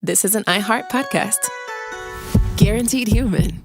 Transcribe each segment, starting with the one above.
this is an iHeart podcast. Guaranteed human.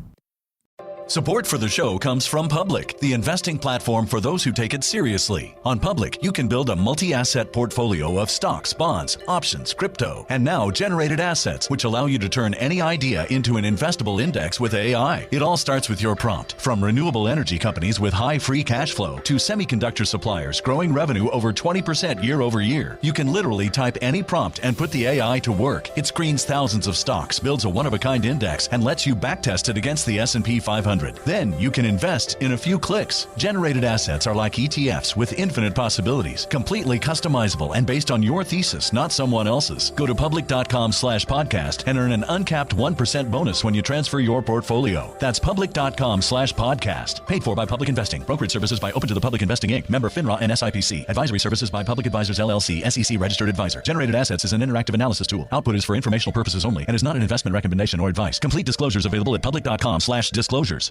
Support for the show comes from Public, the investing platform for those who take it seriously. On Public, you can build a multi-asset portfolio of stocks, bonds, options, crypto, and now generated assets, which allow you to turn any idea into an investable index with AI. It all starts with your prompt. From renewable energy companies with high free cash flow to semiconductor suppliers growing revenue over 20% year over year, you can literally type any prompt and put the AI to work. It screens thousands of stocks, builds a one-of-a-kind index, and lets you backtest it against the S&P 500. Then you can invest in a few clicks. Generated assets are like ETFs with infinite possibilities, completely customizable and based on your thesis, not someone else's. Go to public.com/podcast and earn an uncapped 1% bonus when you transfer your portfolio. That's public.com/podcast. Paid for by Public Investing. Brokerage services by Open to the Public Investing Inc. Member FINRA and SIPC. Advisory services by Public Advisors LLC, SEC registered advisor. Generated assets is an interactive analysis tool. Output is for informational purposes only and is not an investment recommendation or advice. Complete disclosures available at public.com/disclosures.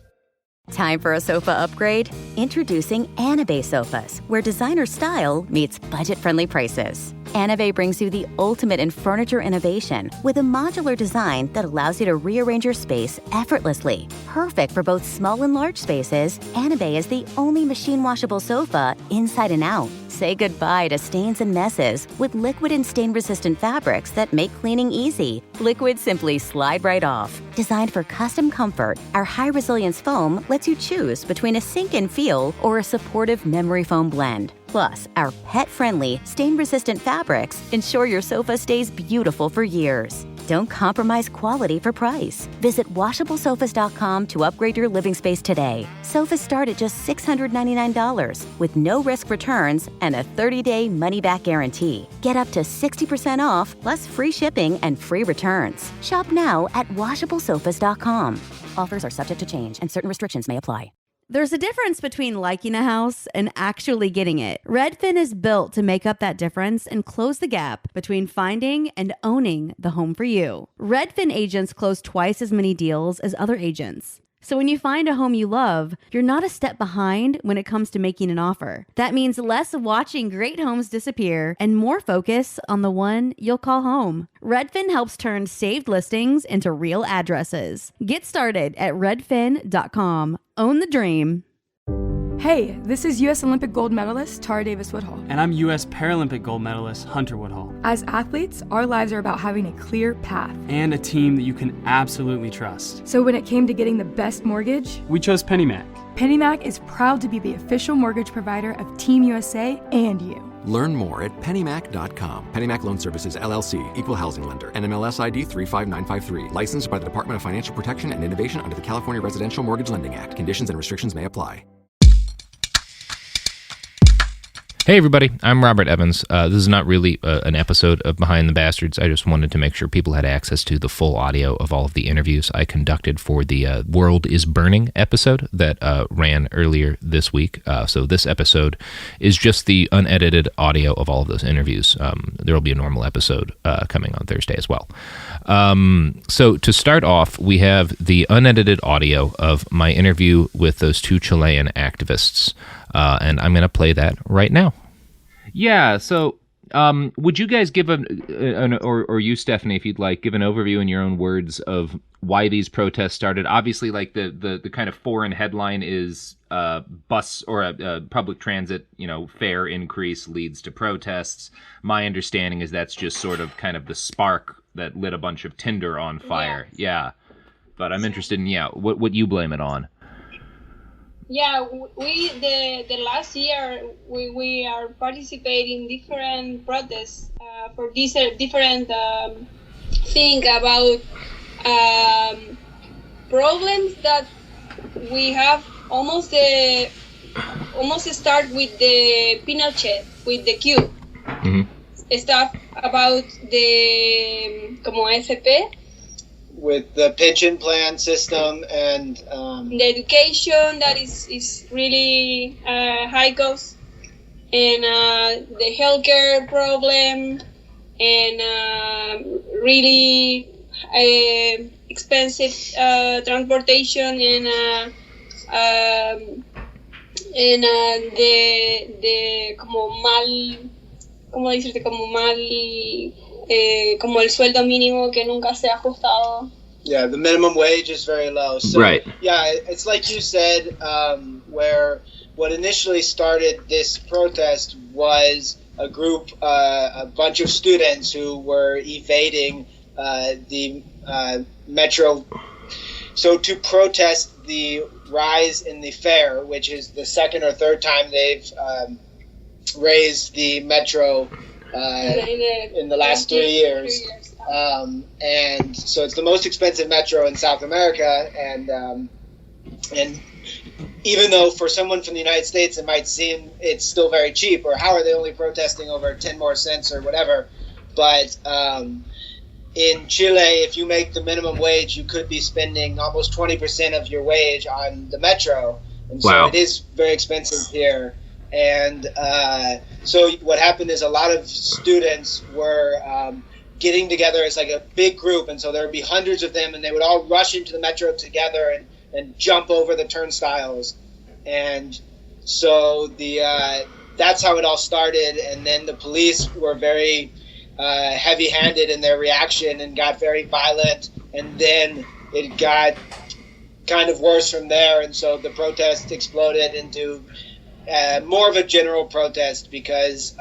Time for a sofa upgrade? Introducing Anabay Sofas, where designer style meets budget-friendly prices. Anabay brings you the ultimate in furniture innovation with a modular design that allows you to rearrange your space effortlessly. Perfect for both small and large spaces, Anabay is the only machine-washable sofa inside and out. Say goodbye to stains and messes with liquid and stain-resistant fabrics that make cleaning easy. Liquids simply slide right off. Designed for custom comfort, our high-resilience foam lets you choose between a sink-in feel or a supportive memory foam blend. Plus, our pet-friendly, stain-resistant fabrics ensure your sofa stays beautiful for years. Don't compromise quality for price. Visit washablesofas.com to upgrade your living space today. Sofas start at just $699 with no risk returns and a 30-day money-back guarantee. Get up to 60% off plus free shipping and free returns. Shop now at washablesofas.com. Offers are subject to change and certain restrictions may apply. There's a difference between liking a house and actually getting it. Redfin is built to make up that difference and close the gap between finding and owning the home for you. Redfin agents close twice as many deals as other agents. So when you find a home you love, you're not a step behind when it comes to making an offer. That means less watching great homes disappear and more focus on the one you'll call home. Redfin helps turn saved listings into real addresses. Get started at redfin.com. Own the dream. Hey, this is U.S. Olympic gold medalist Tara Davis-Woodhull. And I'm U.S. Paralympic gold medalist Hunter Woodhull. As athletes, our lives are about having a clear path. And a team that you can absolutely trust. So when it came to getting the best mortgage, we chose PennyMac. PennyMac is proud to be the official mortgage provider of Team USA and you. Learn more at pennymac.com. PennyMac Loan Services, LLC, Equal Housing Lender, NMLS ID 35953. Licensed by the Department of Financial Protection and Innovation under the California Residential Mortgage Lending Act. Conditions and restrictions may apply. Hey everybody, I'm Robert Evans. This is not really an episode of Behind the Bastards. I just wanted to make sure people had access to the full audio of all of the interviews I conducted for the World is Burning episode that ran earlier this week. So this episode is just the unedited audio of all of those interviews. There will be a normal episode coming on Thursday as well. So to start off, we have the unedited audio of my interview with those two Chilean activists. And I'm going to play that right now. Yeah, so would you guys give or you, Stephanie, if you'd like, give an overview in your own words of why these protests started? Obviously, like the kind of foreign headline is bus or public transit, fare increase leads to protests. My understanding is that's just sort of kind of the spark that lit a bunch of tinder on fire. Yeah. But I'm interested in, what you blame it on. Yeah, the last year we are participating in different protests for this different thing about problems that we have almost start with the Pinochet, with the Q. Mm-hmm. Stuff about the como FP. With the pension plan system and the education that is really high cost, and the healthcare problem, and really expensive transportation, and the como mal como el sueldo mínimo que nunca se ha ajustado. Yeah, the minimum wage is very low. So, right. Yeah, it's like you said, where what initially started this protest was a group, a bunch of students who were evading the metro. So to protest the rise in the fare, which is the second or third time they've raised the metro in the last 3 years. And so it's the most expensive metro in South America, and even though for someone from the United States it might seem it's still very cheap, or how are they only protesting over 10 more cents or whatever, but in Chile, if you make the minimum wage, you could be spending almost 20% of your wage on the metro, and so wow. It is very expensive here. And so what happened is a lot of students were getting together as like a big group, and so there would be hundreds of them, and they would all rush into the metro together and jump over the turnstiles. And so that's how it all started, and then the police were very heavy-handed in their reaction and got very violent, and then it got kind of worse from there, and so the protest exploded into more of a general protest because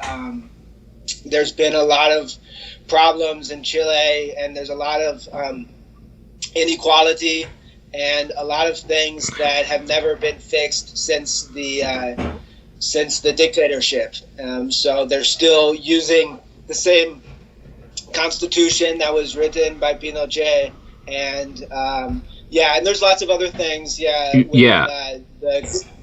there's been a lot of problems in Chile, and there's a lot of inequality and a lot of things that have never been fixed since the dictatorship. So they're still using the same constitution that was written by Pinochet, and and there's lots of other things.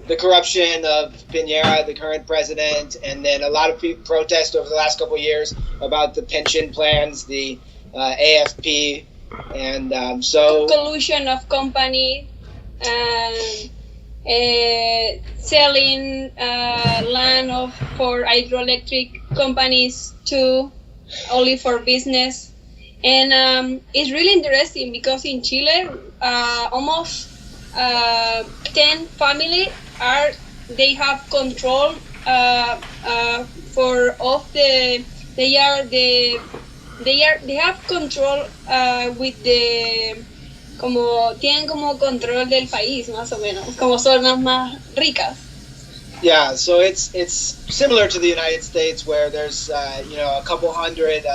The corruption of Piñera, the current president, and then a lot of people protest over the last couple of years about the pension plans, the AFP, and so collusion of company selling land for hydroelectric companies too, only for business. And it's really interesting because in Chile, almost 10 families they have control for of the they have control with the tienen como control del país más o menos, como son las más ricas. Yeah, so it's similar to the United States, where there's a couple hundred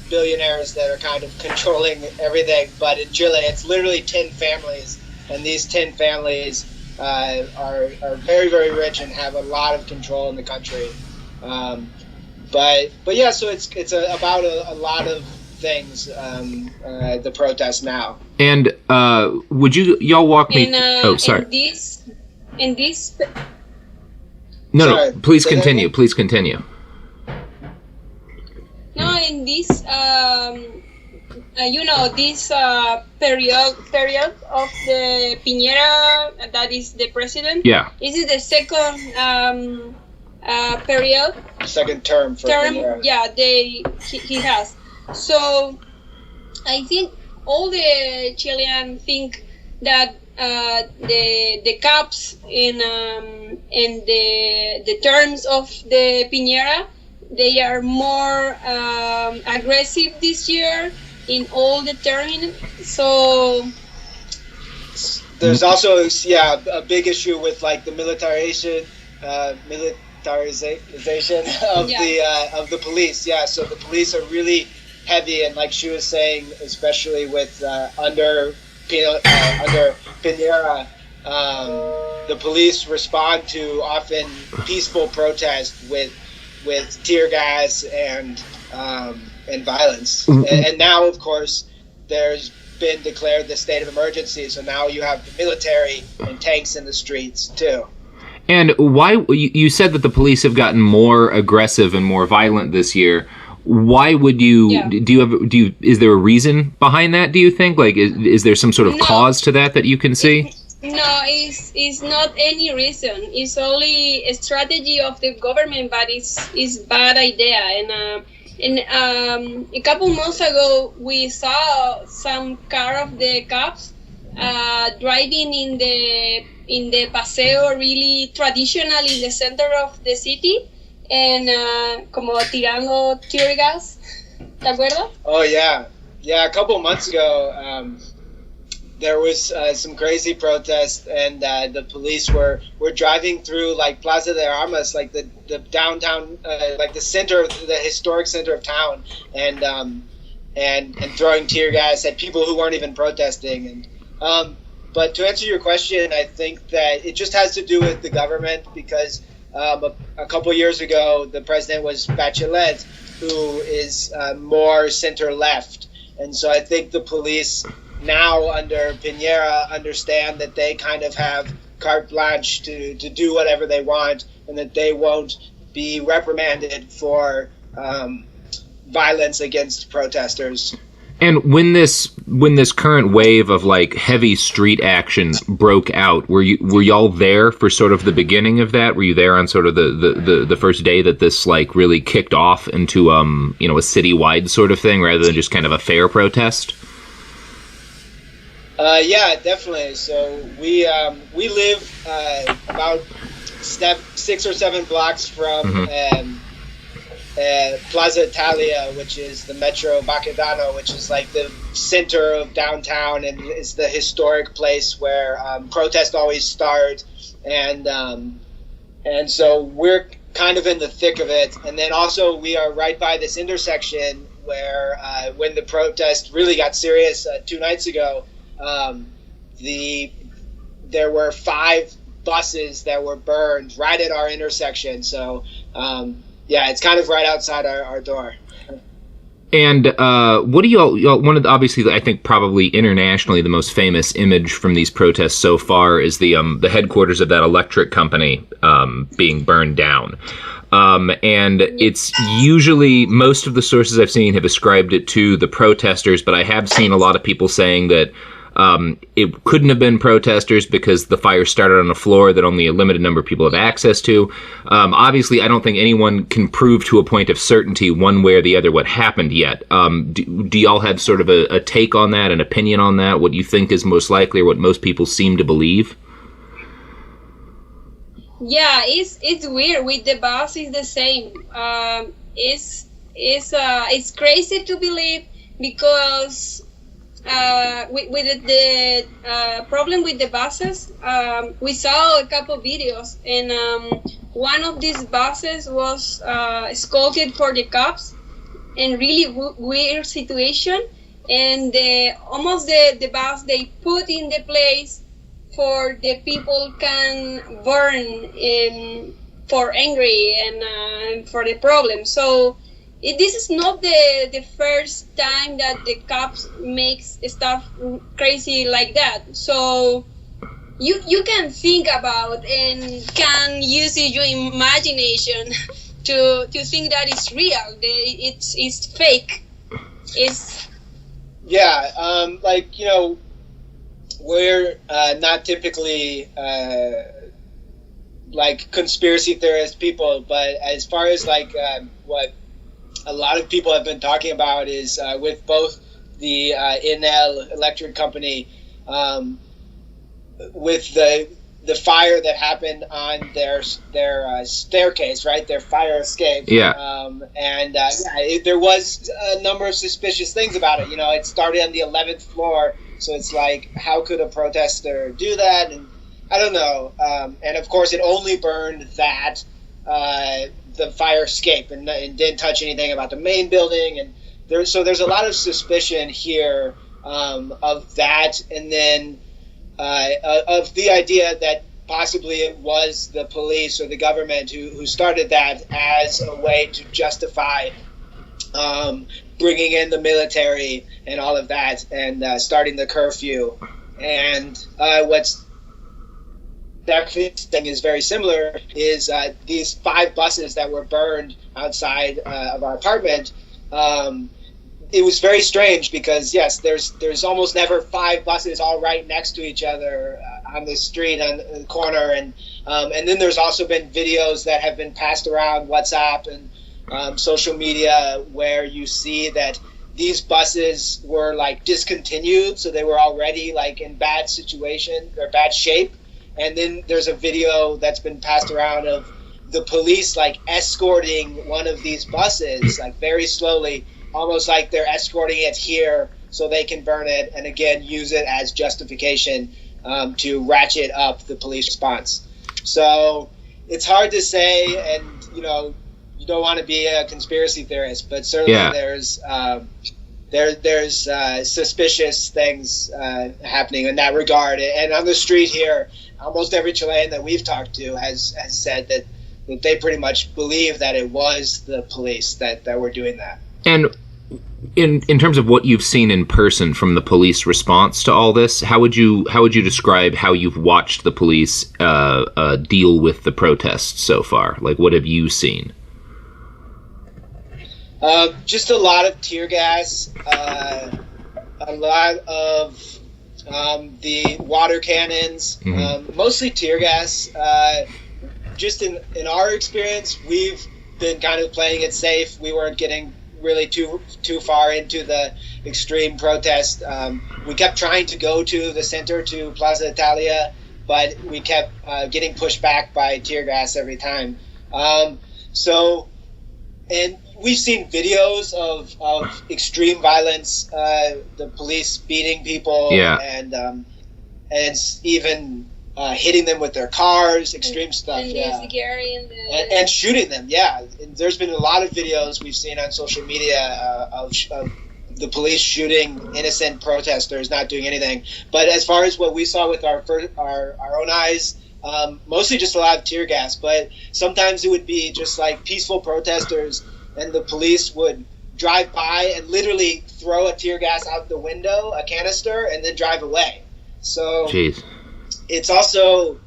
billionaires that are kind of controlling everything, but in Chile it's literally 10 families, and these 10 families are very, very rich and have a lot of control in the country. But yeah, so it's about a lot of things, the protest now. And would y'all walk me? Sorry. In this. No, please continue. Please continue. No, in this, this period of the Piñera, that is the president. Yeah. This is the second period. Second term for Piñera. Yeah, he has. So I think all the Chileans think that the caps in the terms of the Piñera, they are more aggressive this year in all the terms. So there's also a big issue with like the militarization of the police. Yeah, so the police are really heavy, and like she was saying, especially with under Piñera, the police respond to often peaceful protest with tear gas and violence. And now, of course, there's been declared the state of emergency, so now you have the military and tanks in the streets too. And why you said that the police have gotten more aggressive and more violent this year? Why would you? Yeah. Is there a reason behind that? Do you think, like, is there some sort of cause to that you can see? No, it's not any reason. It's only a strategy of the government, but it's bad idea. And a couple months ago, we saw some car of the cops driving in the paseo, really traditional in the center of the city, and como tirando tear gas. ¿Te acuerdas? Oh, yeah. Yeah, a couple months ago, there was some crazy protest, and the police were driving through like Plaza de Armas, like the downtown, like the center of the historic center of town, and throwing tear gas at people who weren't even protesting. And but to answer your question, I think that it just has to do with the government, because a couple years ago the president was Bachelet, who is more center left, and so I think the police now under Piñera understand that they kind of have carte blanche to do whatever they want, and that they won't be reprimanded for violence against protesters. And when this current wave of like heavy street action broke out, were y'all there for sort of the beginning of that? Were you there on sort of the first day that this like really kicked off into a citywide sort of thing rather than just kind of a fair protest? Yeah, definitely. So we live about 6 or 7 blocks from Plaza Italia, which is the Metro Baquedano, which is like the center of downtown, and is the historic place where protests always start, and so we're kind of in the thick of it. And then also we are right by this intersection where when the protest really got serious 2 nights ago, there were 5 buses that were burned right at our intersection. So yeah, it's kind of right outside our door. And what do y'all one of the, obviously I think probably internationally the most famous image from these protests so far is the headquarters of that electric company being burned down. And it's usually, most of the sources I've seen have ascribed it to the protesters, but I have seen a lot of people saying that it couldn't have been protesters because the fire started on a floor that only a limited number of people have access to. Obviously, I don't think anyone can prove to a point of certainty one way or the other what happened yet. Do y'all have sort of a take on that, an opinion on that, what you think is most likely or what most people seem to believe? Yeah, it's weird. With the bus, it's the same. It's crazy to believe, because with the problem with the buses, we saw a couple videos, and one of these buses was escorted for the cops, and really weird situation, and the bus they put in the place for the people can burn for angry and for the problem. So this is not the first time that the cops makes stuff crazy like that. So you can think about and can use your imagination to think that it's real. It's fake. We're not typically like conspiracy theorist people, but as far as what a lot of people have been talking about is with both the Enel electric company, with the fire that happened on their staircase, right? Their fire escape. Yeah. There was a number of suspicious things about it. It started on the 11th floor, so it's like, how could a protester do that? And I don't know. And of course, it only burned that. The fire escape and didn't touch anything about the main building, and there's a lot of suspicion here of that, and then of the idea that possibly it was the police or the government who started that as a way to justify bringing in the military and all of that, and starting the curfew. And what's definitely thing is very similar is these 5 buses that were burned outside of our apartment. It was very strange because yes, there's almost never 5 buses all right next to each other on the street on the corner, and then there's also been videos that have been passed around WhatsApp and social media where you see that these buses were like discontinued, so they were already like in bad situation or bad shape. And then there's a video that's been passed around of the police like escorting one of these buses like very slowly almost like they're escorting it here so they can burn it and again use it as justification to ratchet up the police response. So it's hard to say, and you don't want to be a conspiracy theorist, but certainly there's suspicious things happening in that regard. And on the street here, almost every Chilean that we've talked to has said that they pretty much believe that it was the police that were doing that. And in terms of what you've seen in person from the police response to all this, how would you describe how you've watched the police deal with the protests so far? Like, what have you seen? Just a lot of tear gas, a lot of the water cannons, mostly tear gas. Just in our experience, we've been kind of playing it safe. We weren't getting really too far into the extreme protest. We kept trying to go to the center, to Plaza Italia, but we kept getting pushed back by tear gas every time. And we've seen videos of extreme violence, the police beating people, and even hitting them with their cars, extreme stuff, and shooting them. And there's been a lot of videos we've seen on social media of the police shooting innocent protesters, not doing anything. But as far as what we saw with our own eyes, mostly just a lot of tear gas. But sometimes it would be just like peaceful protesters, and the police would drive by and literally throw a tear gas out the window, a canister, and then drive away. So Jeez. It's also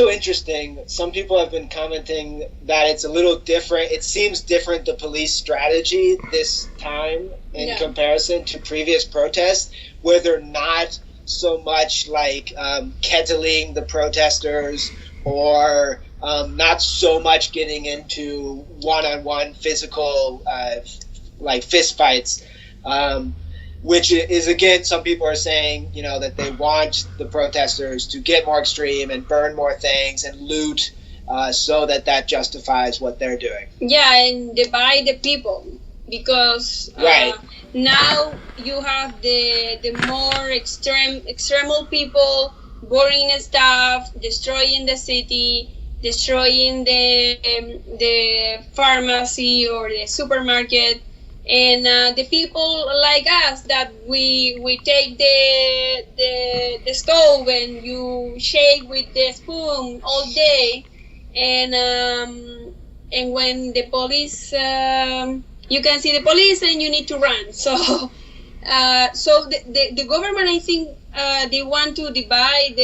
interesting. Some people have been commenting that it's a little different. It seems different, the police strategy this time in comparison to previous protests, where they're not so much like kettling the protesters or not so much getting into one-on-one physical like fist fights. Which is, again, some people are saying, that they want the protesters to get more extreme and burn more things and loot so that justifies what they're doing. Yeah, and divide the people, because now you have the more extreme people burning stuff, destroying the city, destroying the pharmacy or the supermarket. And the people like us that we take the stove and you shake with the spoon all day, and when the police you can see the police and you need to run. So the government, I think they want to divide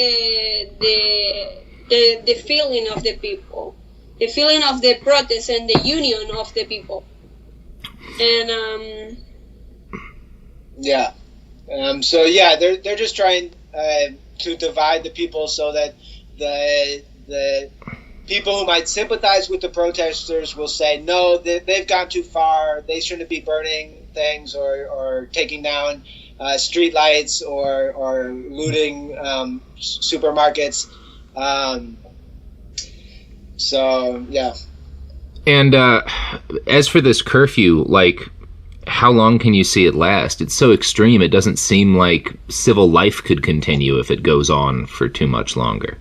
the feeling of the people, the feeling of the protest and the union of the people. And they're just trying to divide the people so that the people who might sympathize with the protesters will say, no, they've gone too far, they shouldn't be burning things or taking down street lights or looting supermarkets. And as for this curfew, like, how long can you see it last? It's so extreme, it doesn't seem like civil life could continue if it goes on for too much longer.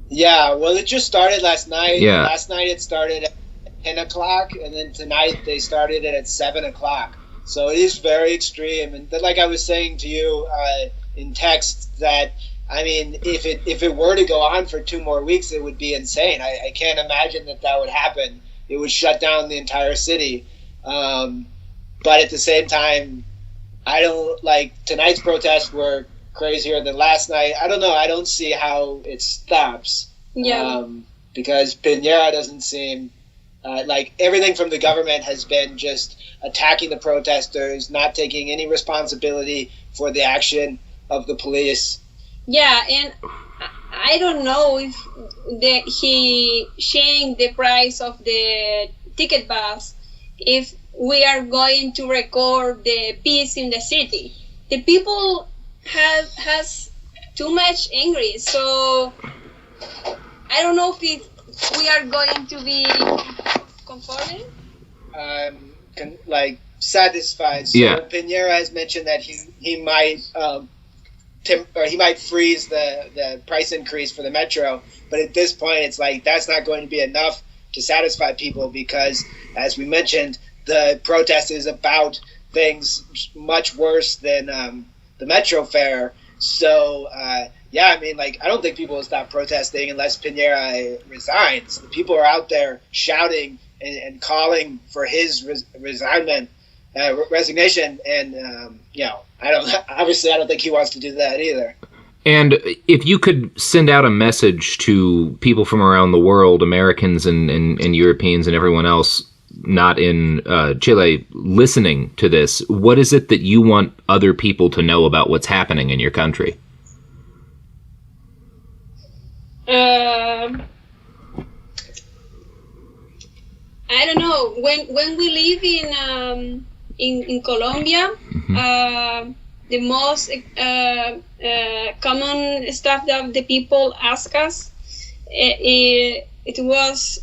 Yeah, well, it just started last night. Yeah. Last night it started at 10 o'clock, and then tonight they started it at 7 o'clock. So it is very extreme. And like I was saying to you in text, that I mean, if it were to go on for 2 more weeks, it would be insane. I can't imagine that would happen. It would shut down the entire city. But at the same time, I don't like tonight's protests were crazier than last night. I don't know. I don't see how it stops. Yeah. Because Piñera doesn't seem like everything from the government has been just attacking the protesters, not taking any responsibility for the action of the police. Yeah, and I don't know if he changed the price of the ticket bus, if we are going to record the peace in the city. The people has too much angry, so I don't know if we are going to be comforted. satisfied. So Piñera has mentioned that he might he might freeze the price increase for the metro, but at this point it's like that's not going to be enough to satisfy people because, as we mentioned, the protest is about things much worse than the metro fare. So I don't think people will stop protesting unless Piñera resigns. The people are out there shouting and calling for his resignation, and I don't think he wants to do that either. And if you could send out a message to people from around the world, Americans and Europeans and everyone else not in Chile listening to this, what is it that you want other people to know about what's happening in your country? I don't know. When we live in Colombia, the most common stuff that the people ask us it was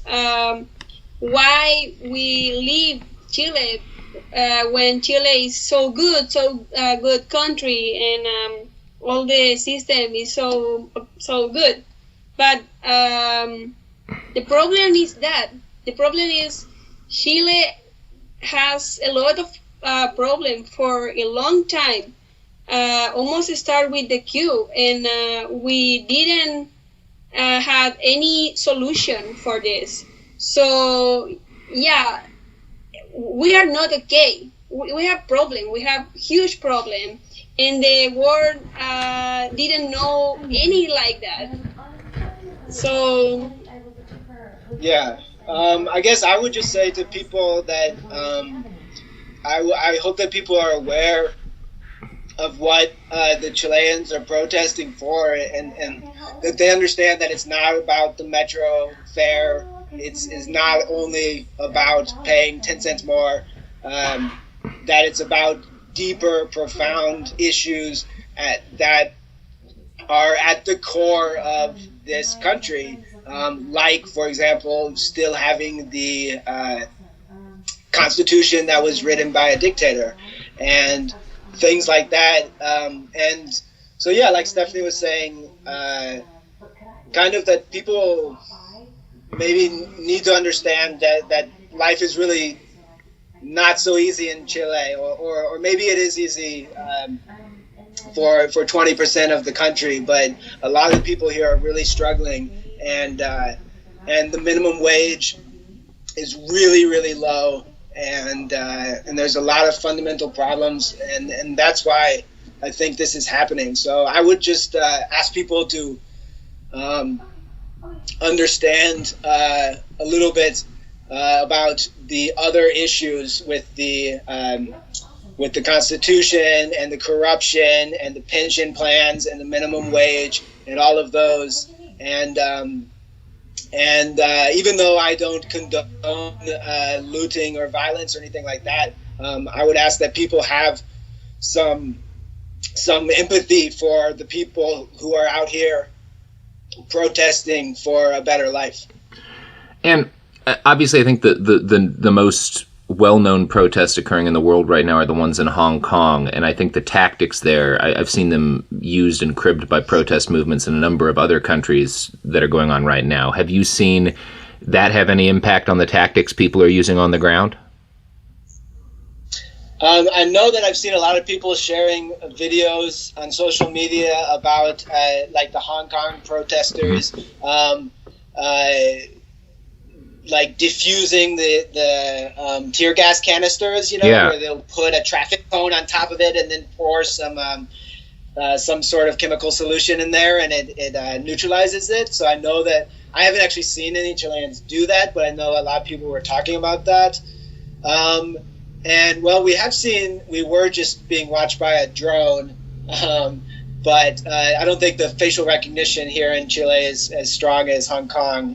why we leave Chile when Chile is so good country, and all the system is so good. But the problem is Chile has a lot of problem for a long time. Almost start with the queue, and we didn't have any solution for this. So yeah, we are not okay. We have problem. We have huge problem, and the world didn't know any like that. So yeah, I guess I would just say to people that I hope that people are aware of what the Chileans are protesting for, and that they understand that it's not about the metro fare. It's not only about paying 10 cents more, that it's about deeper, profound issues that are at the core of this country, like, for example, still having the constitution that was written by a dictator and things like that. And so, yeah, like Stephanie was saying, kind of that people maybe need to understand that life is really not so easy in Chile, or maybe it is easy for 20% of the country, but a lot of the people here are really struggling, and the minimum wage is really, really low, and there's a lot of fundamental problems, and that's why I think this is happening. So I would just ask people to understand a little bit about the other issues with the Constitution and the corruption and the pension plans and the minimum wage and all of those. And even though I don't condone looting or violence or anything like that, I would ask that people have some empathy for the people who are out here protesting for a better life. And obviously, I think the most well-known protests occurring in the world right now are the ones in Hong Kong, and I think the tactics there, I've seen them used and cribbed by protest movements in a number of other countries that are going on right now. Have you seen that have any impact on the tactics people are using on the ground? I know that I've seen a lot of people sharing videos on social media about like the Hong Kong protesters, like diffusing the tear gas canisters, where they'll put a traffic cone on top of it and then pour some sort of chemical solution in there, and it neutralizes it. So I know that I haven't actually seen any Chileans do that, but I know a lot of people were talking about that. And well, we were just being watched by a drone, but I don't think the facial recognition here in Chile is as strong as Hong Kong.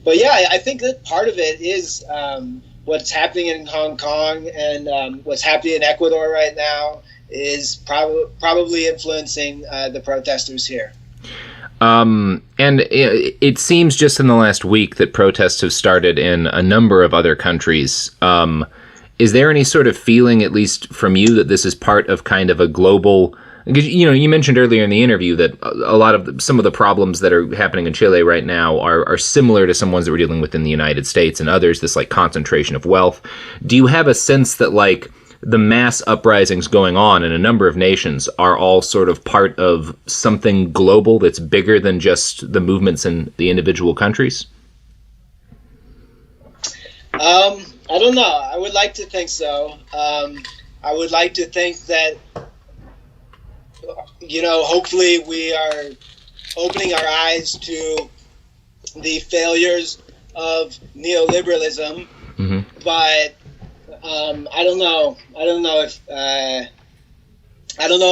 But yeah, I think that part of it is what's happening in Hong Kong and what's happening in Ecuador right now is probably influencing the protesters here. And it seems just in the last week that protests have started in a number of other countries. Is there any sort of feeling, at least from you, that this is part of kind of a global? Because, you mentioned earlier in the interview that a lot of some of the problems that are happening in Chile right now are similar to some ones that we're dealing with in the United States and others, this like concentration of wealth. Do you have a sense that like the mass uprisings going on in a number of nations are all sort of part of something global that's bigger than just the movements in the individual countries? I don't know. I would like to think so. I would like to think that, hopefully we are opening our eyes to the failures of neoliberalism. Mm-hmm. But I don't know. I don't know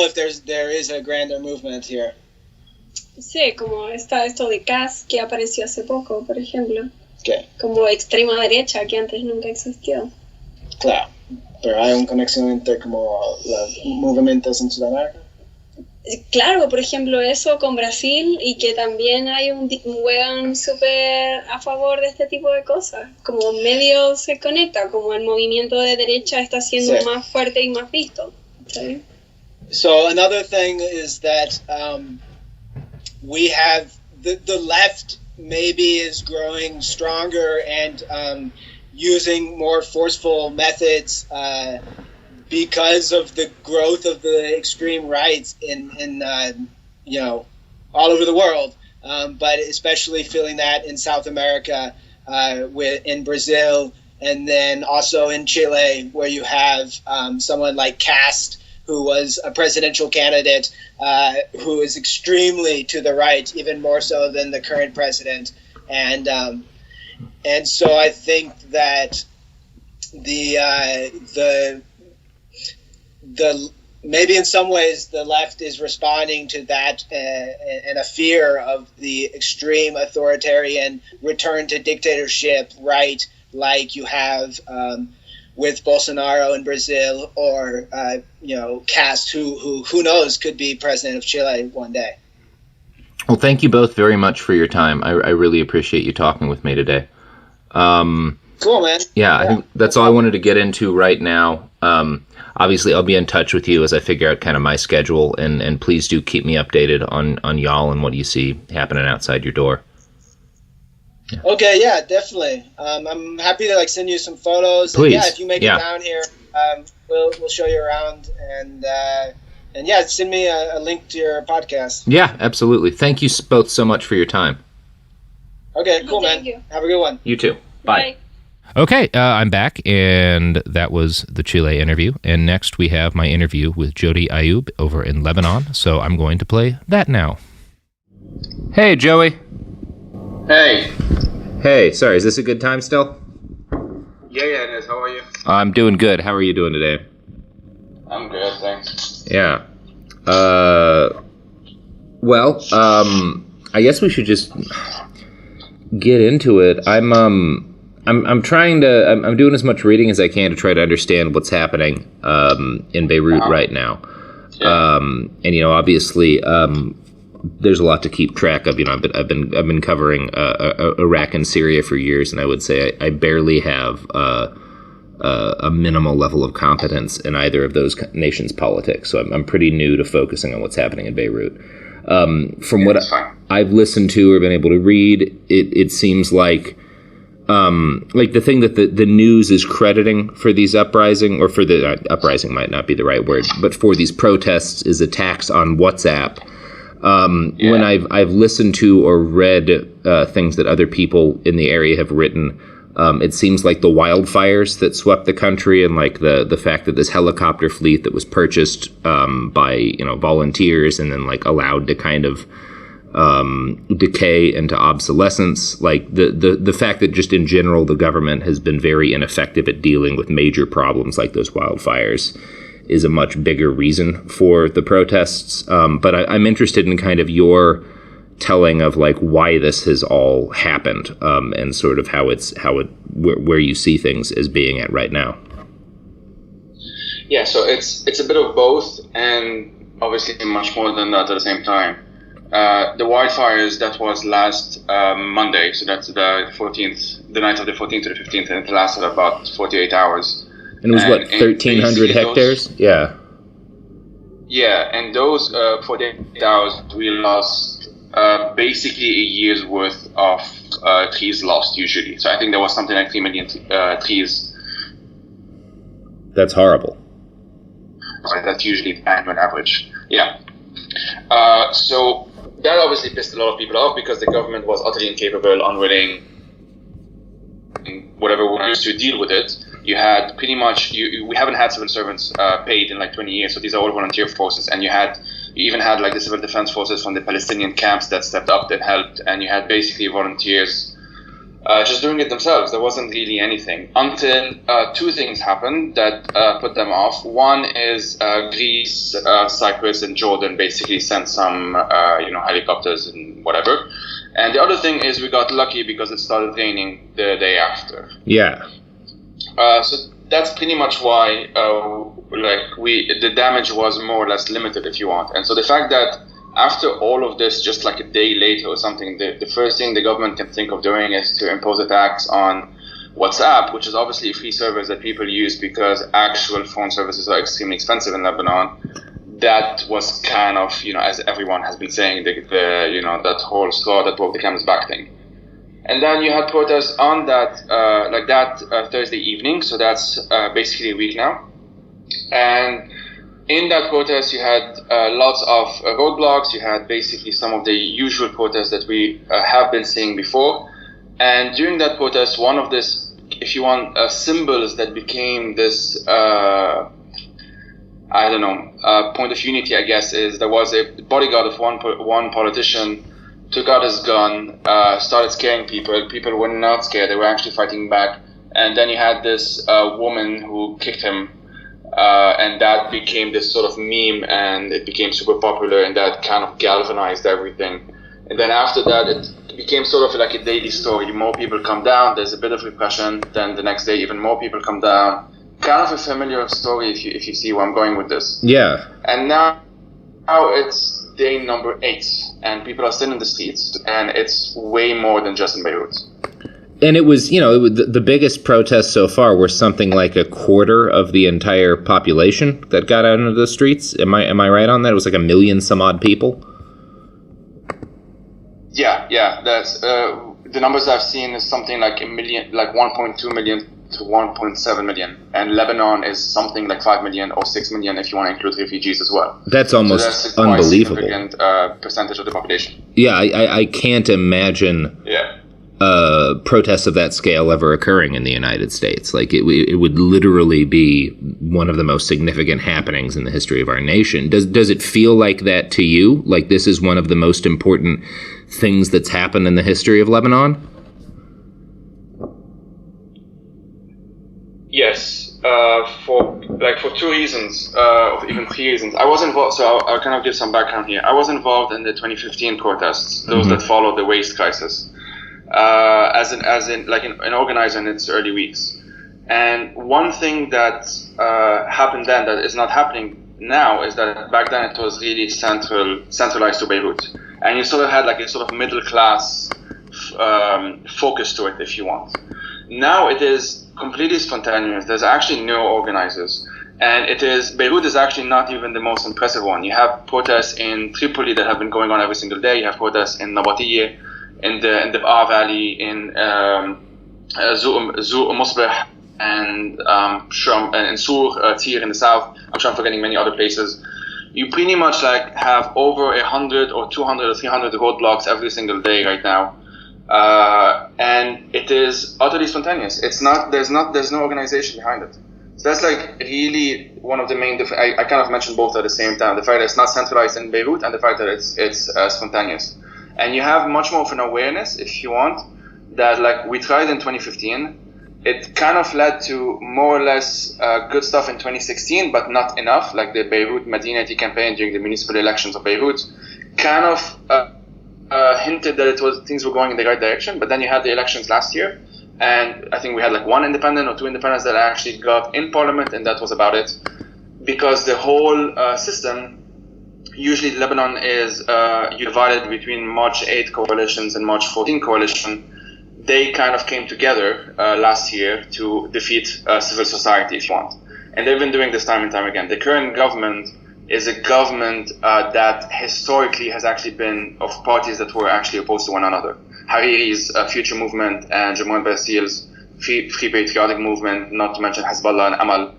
if there is a grander movement here. Sí, como está esto de CAS que apareció hace poco, por ejemplo. ¿Qué? Como extrema derecha que antes nunca existió. Claro, pero hay una conexión entre como los movimientos en Sudamérica. Claro, por ejemplo, eso con Brasil y que también hay un weón súper a favor de este tipo de cosas. Como medio se conecta, como el movimiento de derecha está siendo más fuerte y más visto. ¿Sí? So another thing is that we have the left maybe is growing stronger and using more forceful methods because of the growth of the extreme right in all over the world, but especially feeling that in South America, in Brazil, and then also in Chile, where you have someone like Cast, who was a presidential candidate, who is extremely to the right, even more so than the current president, and so I think that the maybe in some ways the left is responding to that and a fear of the extreme authoritarian return to dictatorship, right? Like you have with Bolsonaro in Brazil, or Cast, who knows, could be president of Chile one day. Well, thank you both very much for your time. I really appreciate you talking with me today. Cool, man. Yeah, I think that's all I wanted to get into right now. Obviously, I'll be in touch with you as I figure out kind of my schedule, and please do keep me updated on y'all and what you see happening outside your door. Yeah. Okay, yeah, definitely. I'm happy to send you some photos. Please. And, if you make it down here, we'll show you around, and send me a link to your podcast. Yeah, absolutely. Thank you both so much for your time. Okay, cool, man. You. Have a good one. You too. Bye. Bye. Okay, I'm back, and that was the Chile interview. And next we have my interview with Jody Ayoub over in Lebanon, so I'm going to play that now. Hey, Joey. Hey. Hey, sorry, is this a good time still? Yeah, it is. How are you? I'm doing good. How are you doing today? I'm good, thanks. Yeah. Well, I guess we should just get into it. I'm trying to. I'm doing as much reading as I can to try to understand what's happening in Beirut right now. Yeah. And obviously, there's a lot to keep track of. I've been covering Iraq and Syria for years, and I would say I barely have a minimal level of competence in either of those nations' politics. So I'm pretty new to focusing on what's happening in Beirut. From what I've listened to or been able to read, it seems like the thing that the news is crediting for these uprising, or for the uprising might not be the right word, but for these protests is attacks on WhatsApp. When I've listened to or read things that other people in the area have written, it seems like the wildfires that swept the country, and the fact that this helicopter fleet that was purchased by volunteers and then allowed to kind of decay into obsolescence, the fact that just in general the government has been very ineffective at dealing with major problems like those wildfires is a much bigger reason for the protests. But I'm interested in kind of your telling of why this has all happened, and sort of where you see things as being at right now. Yeah, so it's a bit of both, and obviously much more than that at the same time. The wildfires, that was last Monday, so that's the 14th, the night of the 14th to the 15th, and it lasted about 48 hours. And it was, what, 1,300 hectares? Yeah. Yeah, and those 48 hours, we lost basically a year's worth of trees lost usually. So I think there was something like 3 million trees. That's horrible. Right, that's usually the annual average. Yeah. So that obviously pissed a lot of people off because the government was utterly incapable, unwilling, whatever was to deal with it. You had pretty much, we haven't had civil servants paid in like 20 years, so these are all volunteer forces, and you even had like the civil defense forces from the Palestinian camps that stepped up and helped, and you had basically volunteers just doing it themselves. There wasn't really anything until two things happened that put them off. One is Greece, Cyprus, and Jordan basically sent some helicopters and whatever. And the other thing is we got lucky because it started raining the day after. Yeah. So that's pretty much why the damage was more or less limited, if you want. And so the fact that after all of this, just like a day later or something, the first thing the government can think of doing is to impose a tax on WhatsApp, which is obviously a free service that people use because actual phone services are extremely expensive in Lebanon. That was kind of, as everyone has been saying, that whole straw that broke the camel's back thing. And then you had protests on that Thursday evening, so that's basically a week now. And in that protest, you had lots of roadblocks. You had basically some of the usual protests that we have been seeing before. And during that protest, one of this, if you want, symbols that became this, point of unity, I guess, is there was a bodyguard of one politician took out his gun, started scaring people. People were not scared. They were actually fighting back. And then you had this woman who kicked him. And that became this sort of meme, and it became super popular, and that kind of galvanized everything. And then after that, it became sort of like a daily story. More people come down, there's a bit of repression, then the next day even more people come down. Kind of a familiar story if you see where I'm going with this. Yeah. And now it's day number 8, and people are still in the streets, and it's way more than just in Beirut. And it was, the biggest protests so far were something like a quarter of the entire population that got out into the streets. Am I right on that? It was like 1 million some odd people. Yeah. That's the numbers I've seen is something like 1 million, like 1.2 million to 1.7 million, and Lebanon is something like 5 million or 6 million if you want to include refugees as well. That's almost that's a unbelievable. Significant percentage of the population. Yeah, I can't imagine. Yeah. Protests of that scale ever occurring in the United States. Like it would literally be one of the most significant happenings in the history of our nation. Does it feel like that to you? Like this is one of the most important things that's happened in the history of Lebanon? Yes, for 2 reasons, or even 3 reasons. I was involved, so I'll kind of give some background here. I was involved in the 2015 protests, those that followed the waste crisis. As an organizer in its early weeks. And one thing that happened then that is not happening now is that back then it was really centralized to Beirut. And you sort of had like a sort of middle class focus to it, if you want. Now it is completely spontaneous. There's actually no organizers. And Beirut is actually not even the most impressive one. You have protests in Tripoli that have been going on every single day. You have protests in Nabatiyeh, in the Ba'a Valley, in Zur Musbih, and in Sur Tir in the south. I'm sure I'm forgetting many other places. You pretty much have over 100 or 200 or 300 roadblocks every single day right now, and it is utterly spontaneous. It's not. There's no organization behind it. So that's really one of the main. I kind of mentioned both at the same time. The fact that it's not centralized in Beirut, and the fact that it's spontaneous. And you have much more of an awareness, if you want, that we tried in 2015. It kind of led to more or less good stuff in 2016, but not enough. Like the Beirut Madinati campaign during the municipal elections of Beirut kind of hinted that things were going in the right direction. But then you had the elections last year, and I think we had 1 independent or 2 independents that actually got in parliament, and that was about it. Because the whole system, usually Lebanon is divided between March 8 coalitions and March 14 coalition. they kind of came together last year to defeat civil society, if you want. And they've been doing this time and time again. The current government is a government that historically has actually been of parties that were actually opposed to one another. Hariri's Future Movement and Jamon Basil's Free Patriotic Movement, not to mention Hezbollah and Amal.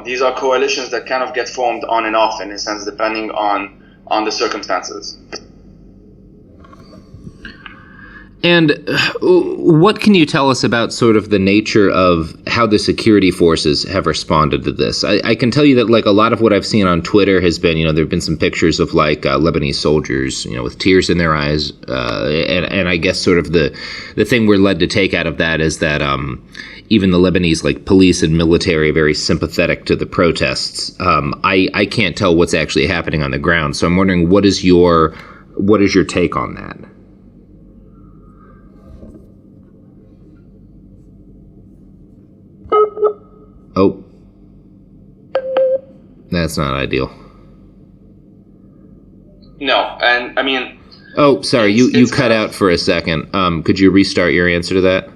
These are coalitions that kind of get formed on and off, in a sense, depending on the circumstances. And what can you tell us about sort of the nature of how the security forces have responded to this? I can tell you that, like, a lot of what I've seen on Twitter has been, there have been some pictures of, like, Lebanese soldiers, with tears in their eyes. And I guess sort of the thing we're led to take out of that is that even the Lebanese, like, police and military are very sympathetic to the protests. I can't tell what's actually happening on the ground. So I'm wondering, what is your take on that? Oh, that's not ideal. No, and I mean... Oh, sorry, you cut out for a second. Could you restart your answer to that?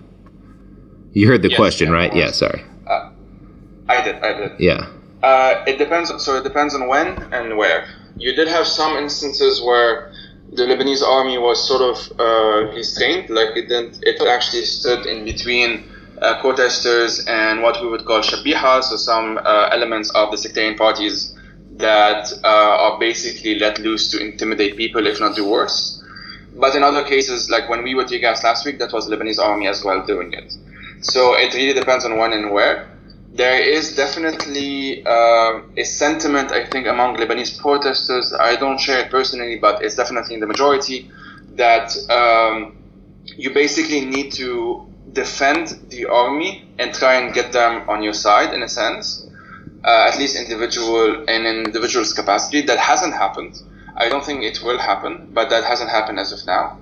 You heard the question, right? Yeah, sorry. I did. Yeah. It depends on when and where. You did have some instances where the Lebanese army was sort of restrained, like it actually stood in between protesters and what we would call shabiha, so some elements of the sectarian parties that are basically let loose to intimidate people, if not do worse. But in other cases, like when we were tear gas last week, that was the Lebanese army as well doing it. So it really depends on when and where. There is definitely a sentiment, I think, among Lebanese protesters. I don't share it personally, but it's definitely in the majority, that you basically need to defend the army and try and get them on your side, in a sense, at least in individual's capacity. That hasn't happened. I don't think it will happen, but that hasn't happened as of now.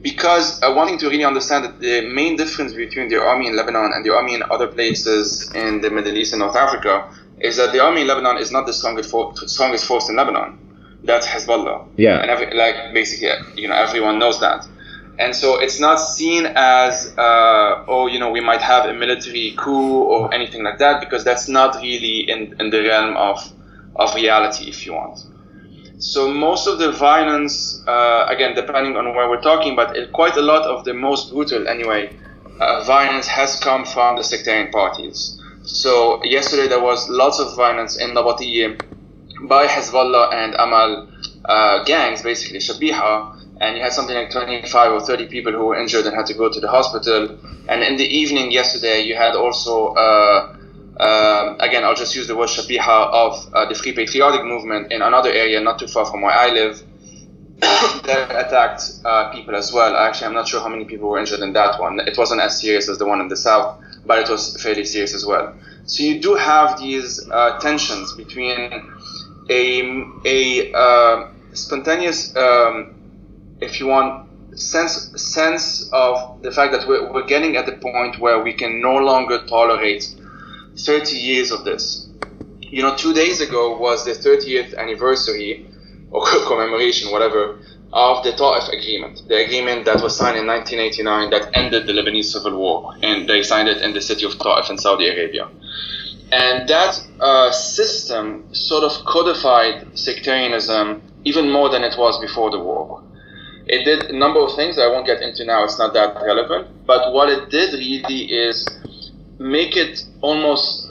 Because one thing to really understand, that the main difference between the army in Lebanon and the army in other places in the Middle East and North Africa is that the army in Lebanon is not the strongest force in Lebanon. That's Hezbollah. Yeah. And basically, everyone knows that. And so it's not seen as, we might have a military coup or anything like that, because that's not really in the realm of reality, if you want. So most of the violence, again, depending on where we're talking, but quite a lot of the most brutal, anyway, violence has come from the sectarian parties. So yesterday there was lots of violence in Nabatiyya by Hezbollah and Amal gangs, basically, Shabiha, and you had something like 25 or 30 people who were injured and had to go to the hospital. And in the evening yesterday, you had also, again, I'll just use the word Shabiha, of the Free Patriotic Movement in another area not too far from where I live that attacked people as well. Actually, I'm not sure how many people were injured in that one. It wasn't as serious as the one in the south, but it was fairly serious as well. So you do have these tensions between a spontaneous, if you want, sense of the fact that we're getting at the point where we can no longer tolerate 30 years of this. 2 days ago was the 30th anniversary or commemoration, whatever, of the Ta'if agreement, the agreement that was signed in 1989 that ended the Lebanese civil war, and they signed it in the city of Ta'if in Saudi Arabia. And that system sort of codified sectarianism even more than it was before the war. It did a number of things I won't get into now, it's not that relevant, but what it did really is make it almost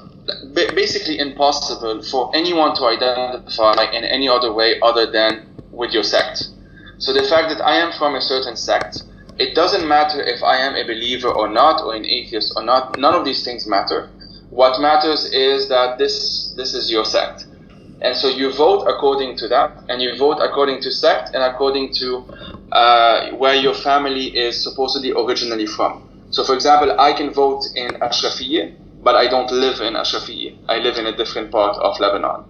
basically impossible for anyone to identify in any other way other than with your sect. So the fact that I am from a certain sect, it doesn't matter if I am a believer or not, or an atheist or not, none of these things matter. What matters is that this is your sect. And so you vote according to that, and you vote according to sect and according to where your family is supposedly originally from. So for example, I can vote in Ashrafiyya, but I don't live in Ashrafiyya. I live in a different part of Lebanon.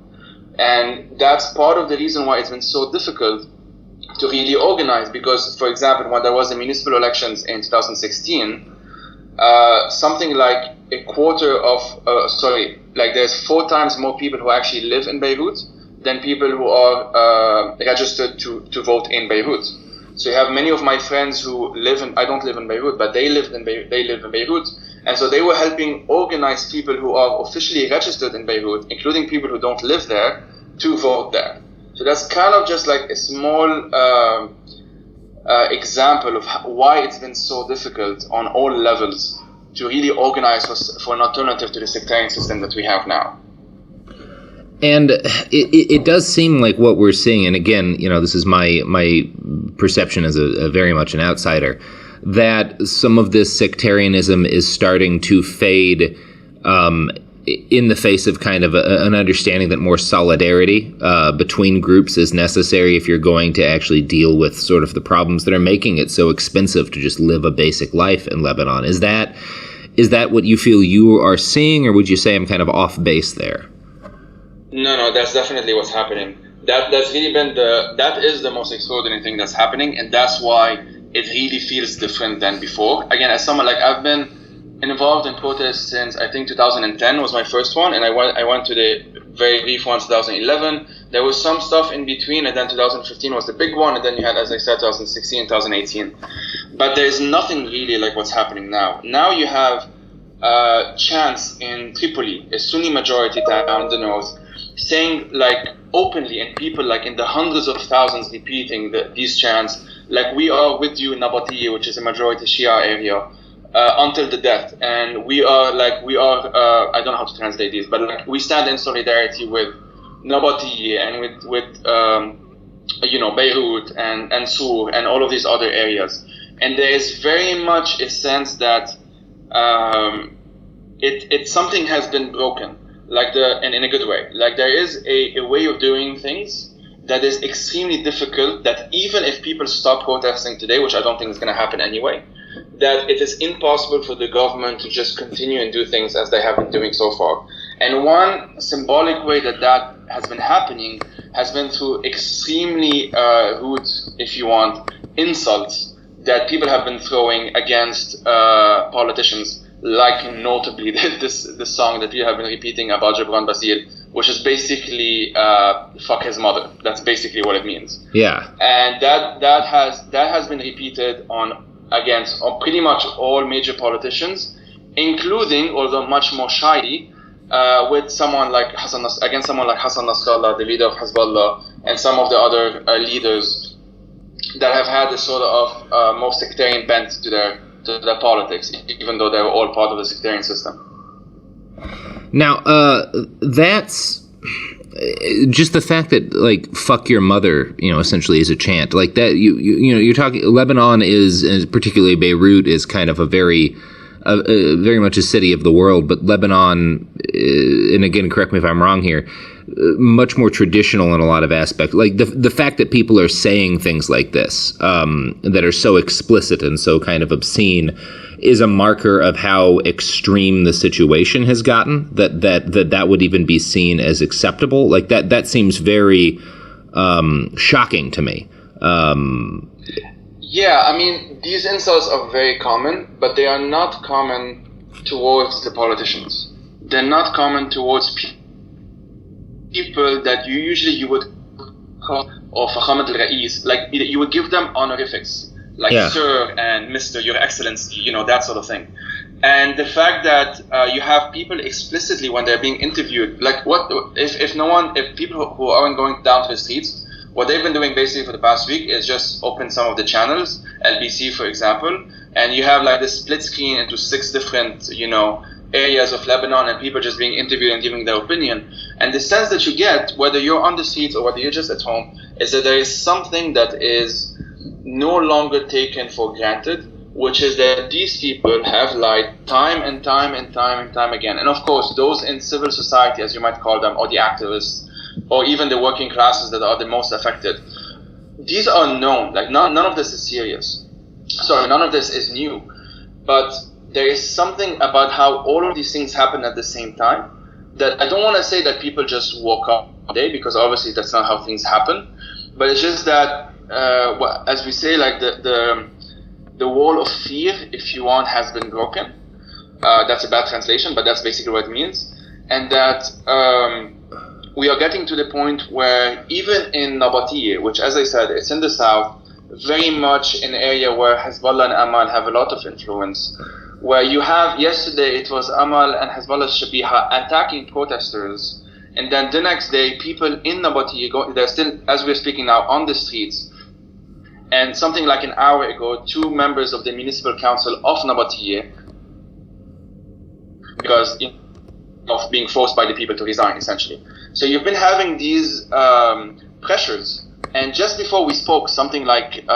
And that's part of the reason why it's been so difficult to really organize, because, for example, when there was the municipal elections in 2016, something like a quarter of, there's 4 times more people who actually live in Beirut than people who are registered to vote in Beirut. So you have many of my friends who I don't live in Beirut, but they live in Beirut. And so they were helping organize people who are officially registered in Beirut, including people who don't live there, to vote there. So that's kind of just like a small example of why it's been so difficult on all levels to really organize for an alternative to the sectarian system that we have now. And it does seem like what we're seeing, and again, this is my perception as a very much an outsider, that some of this sectarianism is starting to fade in the face of kind of an understanding that more solidarity between groups is necessary if you're going to actually deal with sort of the problems that are making it so expensive to just live a basic life in Lebanon. Is that what you feel you are seeing, or would you say I'm kind of off base there? No, that's definitely what's happening. That's really been that is the most extraordinary thing that's happening, and that's why it really feels different than before. Again, as someone I've been involved in protests since I think 2010 was my first one, and I went to the very brief one 2011. There was some stuff in between, and then 2015 was the big one, and then you had, as I said, 2016, 2018. But there is nothing really like what's happening now. Now you have chants in Tripoli, a Sunni majority town in the north, saying openly, and people in the hundreds of thousands repeating these chants, we are with you in Nabatieh, which is a majority Shia area, until the death, and we are I don't know how to translate these, but we stand in solidarity with Nabatieh and with Beirut and Sur and all of these other areas. And there is very much a sense that something has been broken, and in a good way. There is a way of doing things that is extremely difficult, that even if people stop protesting today, which I don't think is going to happen anyway, that it is impossible for the government to just continue and do things as they have been doing so far. And one symbolic way that has been happening has been through extremely rude, if you want, insults that people have been throwing against politicians, notably this song that we have been repeating about Gibran Basir, which is basically fuck his mother. That's basically what it means. Yeah. And that has been repeated against pretty much all major politicians, including, although much more shyly, with someone like Hassan Nasrallah, the leader of Hezbollah, and some of the other leaders that have had this sort of more sectarian bent to their politics, even though they were all part of the sectarian system. Now, that's just the fact that "fuck your mother," essentially is a chant like that. You're talking. Lebanon is particularly Beirut is kind of a very much a city of the world, but Lebanon, and again, correct me if I'm wrong here, much more traditional in a lot of aspects. The fact that people are saying things like this that are so explicit and so kind of obscene is a marker of how extreme the situation has gotten. That would even be seen as acceptable. That seems very shocking to me. Yeah, I mean, these insults are very common, but they are not common towards the politicians. They're not common towards people that you would call, or Fakhamat al-Ra'is, you would give them honorifics, Sir and Mr., Your Excellency, that sort of thing. And the fact that you have people explicitly, when they're being interviewed, if people who aren't going down to the streets, what they've been doing basically for the past week is just open some of the channels, LBC for example, and you have this split screen into 6 different, areas of Lebanon, and people just being interviewed and giving their opinion. And the sense that you get, whether you're on the streets or whether you're just at home, is that there is something that is no longer taken for granted, which is that these people have lied time and time and time and time again. And of course, those in civil society, as you might call them, or the activists, or even the working classes that are the most affected, these are known. None of this is serious. Sorry, none of this is new. But there is something about how all of these things happen at the same time that I don't want to say that people just woke up one day, because obviously that's not how things happen. But it's just that, as we say, the wall of fear, if you want, has been broken. That's a bad translation, but that's basically what it means. And that we are getting to the point where even in Nabatieh, which, as I said, it's in the south, very much an area where Hezbollah and Amal have a lot of influence. Where you have, yesterday it was Amal and Hezbollah's Shabiha attacking protesters, and then the next day people in Nabateeh, they're still, as we're speaking now, on the streets. And something like an hour ago, 2 members of the municipal council of Nabateeh, because of being forced by the people to resign, essentially. So you've been having these pressures. And just before we spoke, something like,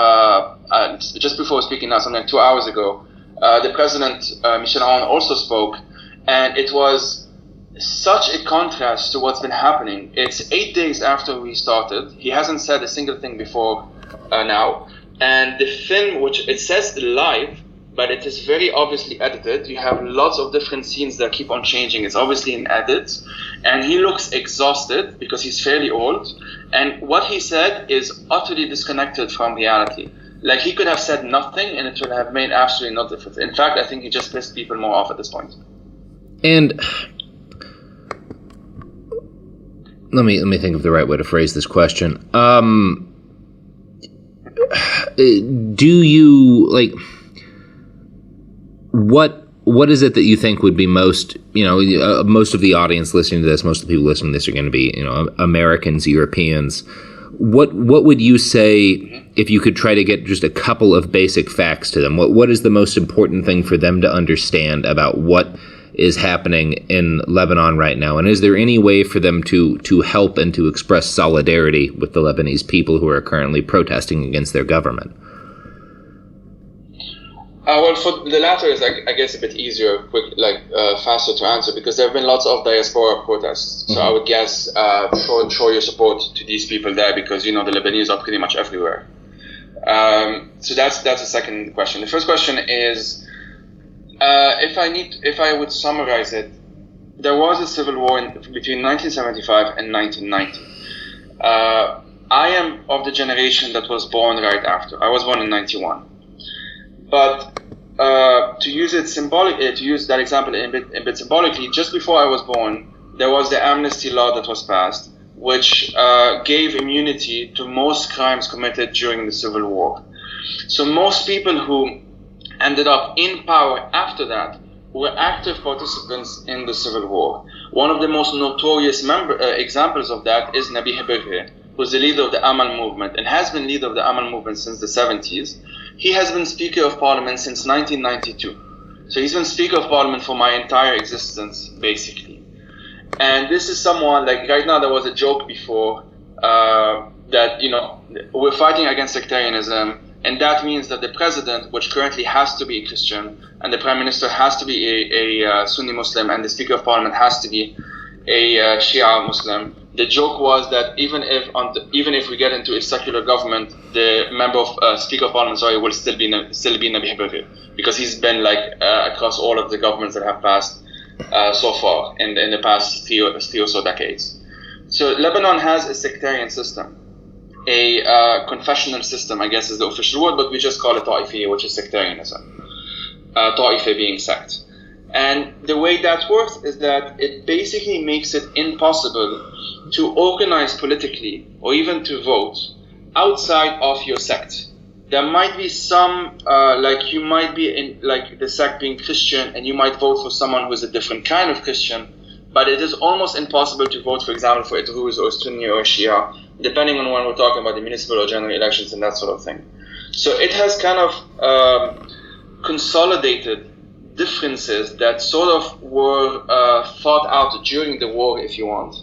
just before speaking now, something like 2 hours ago, the president, Michel Aoun, also spoke, and it was such a contrast to what's been happening. It's 8 days after we started. He hasn't said a single thing before now. And the film, which it says live, but it is very obviously edited. You have lots of different scenes that keep on changing. It's obviously an edit. And he looks exhausted because he's fairly old. And what he said is utterly disconnected from reality. Like, he could have said nothing and it would have made absolutely no difference. In fact, I think he just pissed people more off at this point. And let me think of the right way to phrase this question. Do you, like, what is it that you think would be most, most of the audience listening to this, most of the people listening to this are going to be, Americans, Europeans. What would you say if you could try to get just a couple of basic facts to them? What is the most important thing for them to understand about what is happening in Lebanon right now? And is there any way for them to help and to express solidarity with the Lebanese people who are currently protesting against their government? Well, for the latter is, I guess, a bit easier, faster to answer, because there have been lots of diaspora protests. So I would guess show your support to these people there, because the Lebanese are pretty much everywhere. So that's the second question. The first question is, if I would summarize it, there was a civil war between 1975 and 1990. I am of the generation that was born right after. I was born in 91. But to use that example a bit symbolically, just before I was born, there was the amnesty law that was passed, which gave immunity to most crimes committed during the Civil War. So most people who ended up in power after that were active participants in the Civil War. One of the most notorious examples of that is Nabih Berri, who's the leader of the Amal movement and has been leader of the Amal movement since the 70s. He has been Speaker of Parliament since 1992. So he's been Speaker of Parliament for my entire existence, basically. And this is someone, like right now there was a joke before that, we're fighting against sectarianism, and that means that the president, which currently has to be a Christian, and the prime minister has to be a Sunni Muslim, and the Speaker of Parliament has to be a Shia Muslim. The joke was that even if we get into a secular government, the member of Speaker of Parliament, will still be Nabih Berri, because he's been across all of the governments that have passed so far in the past three or so decades. So Lebanon has a sectarian system, a confessional system, I guess is the official word, but we just call it Ta'ifiyya, which is sectarianism. Ta'ifiyya being sect. And the way that works is that it basically makes it impossible to organize politically or even to vote outside of your sect. There might be some, you might be in the sect being Christian and you might vote for someone who is a different kind of Christian, but it is almost impossible to vote, for example, for a Druze or Sunni or Shia, depending on when we're talking about the municipal or general elections and that sort of thing. So it has kind of consolidated differences that sort of were fought out during the war, if you want.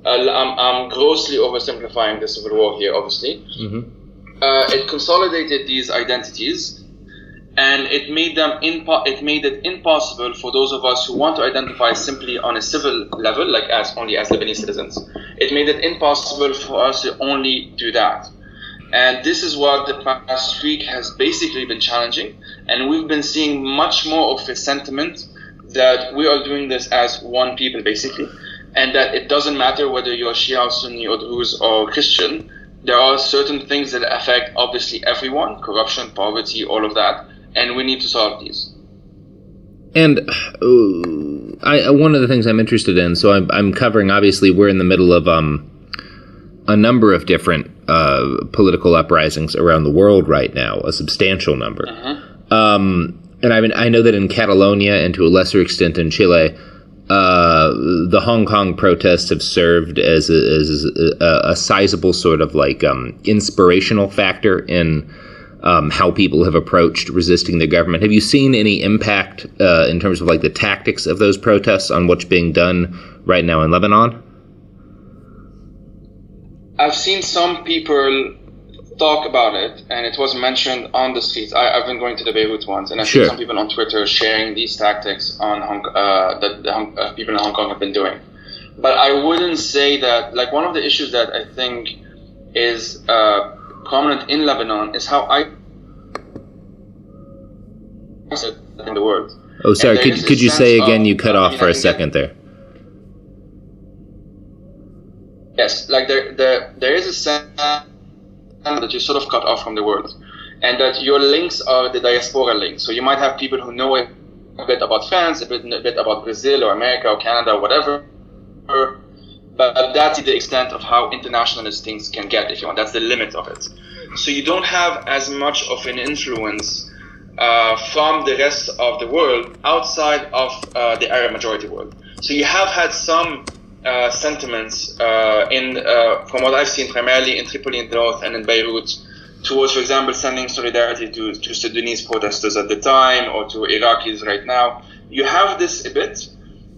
I'm grossly oversimplifying the Civil War here, obviously. Mm-hmm. It consolidated these identities, and it made it impossible for those of us who want to identify simply on a civil level, only as Lebanese citizens. It made it impossible for us to only do that. And this is what the past week has basically been challenging. And we've been seeing much more of a sentiment that we are doing this as one people, basically. And that it doesn't matter whether you're Shia, Sunni, or Druze, or Christian. There are certain things that affect, obviously, everyone. Corruption, poverty, all of that. And we need to solve these. And one of the things I'm interested in, so I'm covering, obviously, we're in the middle of a number of different political uprisings around the world right now, a substantial number. And I know that in Catalonia and to a lesser extent in Chile, the Hong Kong protests have served as a sizable sort of like inspirational factor in how people have approached resisting the government. Have you seen any impact in terms of like the tactics of those protests on what's being done right now in Lebanon? I've seen some people talk about it, and it was mentioned on the streets. I've been going to the Beirut ones, and I've seen some people on Twitter sharing these tactics on that people in Hong Kong have been doing. But I wouldn't say that, like, one of the issues that I think is prominent in Lebanon is how I in the world. Oh, sorry, could you say again? You cut off for a second there. Yes, like there is a sense that you're sort of cut off from the world, and that your links are the diaspora links. So you might have people who know a bit about France, a bit about Brazil or America or Canada or whatever, but that's the extent of how internationalist things can get, if you want. That's the limit of it. So you don't have as much of an influence from the rest of the world outside of the Arab majority world. So you have had some sentiments from what I've seen primarily in Tripoli in the north and in Beirut towards, for example, sending solidarity to Sudanese protesters at the time or to Iraqis right now. You have this a bit,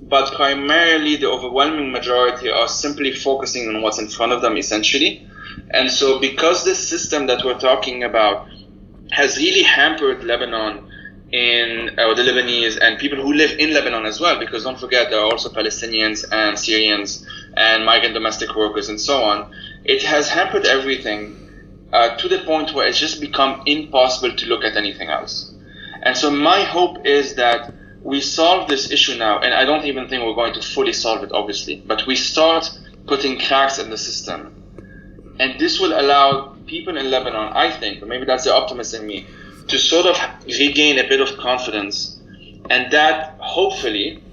but primarily the overwhelming majority are simply focusing on what's in front of them, essentially. And so because this system that we're talking about has really hampered Lebanon or the Lebanese and people who live in Lebanon as well, because don't forget there are also Palestinians and Syrians and migrant domestic workers and so on. It has hampered everything to the point where it's just become impossible to look at anything else. And so my hope is that we solve this issue now, and I don't even think we're going to fully solve it, obviously, but we start putting cracks in the system. And this will allow people in Lebanon, I think, or maybe that's the optimist in me, to sort of regain a bit of confidence, and that hopefully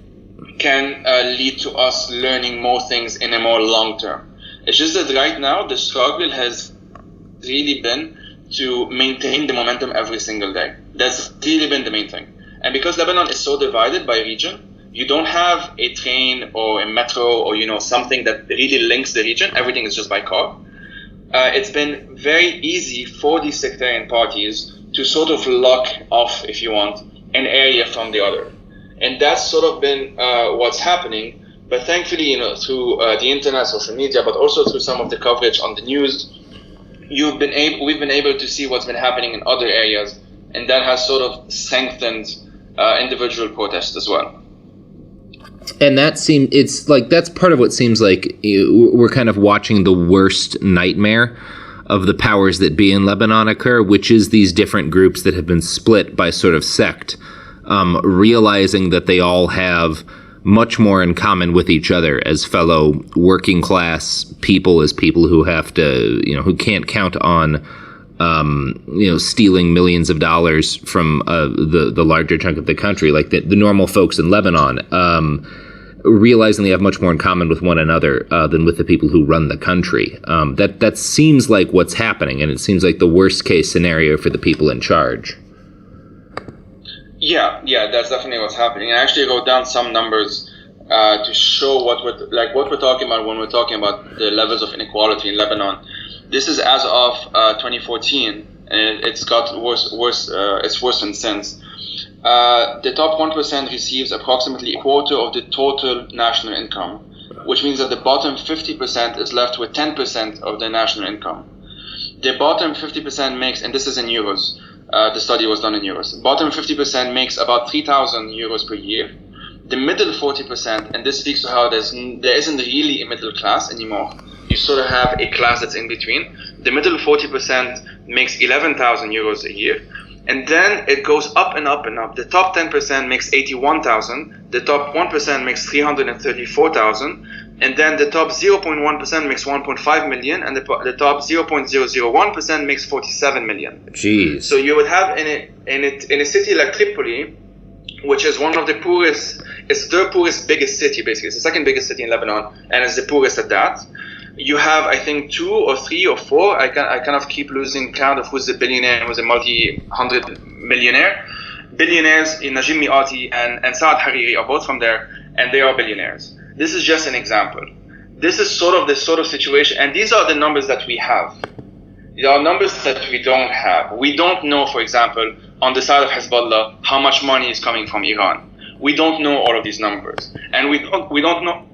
can lead to us learning more things in a more long term. It's just that right now the struggle has really been to maintain the momentum every single day. That's really been the main thing. And because Lebanon is so divided by region, you don't have a train or a metro or something that really links the region. Everything is just by car. It's been very easy for these sectarian parties to sort of lock off, if you want, an area from the other. And that's sort of been what's happening. But thankfully, through the internet, social media, but also through some of the coverage on the news, we've been able to see what's been happening in other areas. And that has sort of strengthened individual protests as well. And that's part of what seems like we're kind of watching the worst nightmare of the powers that be in Lebanon occur, which is these different groups that have been split by sort of sect, realizing that they all have much more in common with each other as fellow working class people, as people who have to, who can't count on, stealing millions of dollars from the larger chunk of the country, like the normal folks in Lebanon, realizing they have much more in common with one another than with the people who run the country. That seems like what's happening, and it seems like the worst case scenario for the people in charge. Yeah, that's definitely what's happening. I actually wrote down some numbers to show what we're talking about when we're talking about the levels of inequality in Lebanon. This is as of 2014, and it's got worse. It's worsened since. The top 1% receives approximately a quarter of the total national income, which means that the bottom 50% is left with 10% of the national income. The bottom 50% makes, and this is in euros, the study was done in euros, bottom 50% makes about 3,000 euros per year. The middle 40%, and this speaks to how there isn't really a middle class anymore. You sort of have a class that's in between. The middle 40% makes 11,000 euros a year. And then it goes up and up and up. The top 10% makes 81,000. The top 1% makes 334,000. And then the top 0.1% makes 1.5 million. And the top 0.001% makes 47 million. Jeez. So you would have in a city like Tripoli, which is one of the poorest, it's the biggest city, basically. It's the second biggest city in Lebanon, and it's the poorest at that. You have, I think, 2 or 3 or 4. I kind of keep losing count of who's the billionaire and who's a multi-hundred millionaire. Billionaires in Najim Miati and Saad Hariri are both from there, and they are billionaires. This is just an example. This is the sort of situation, and these are the numbers that we have. There are numbers that we don't have. We don't know, for example, on the side of Hezbollah, how much money is coming from Iran. We don't know all of these numbers, and we don't know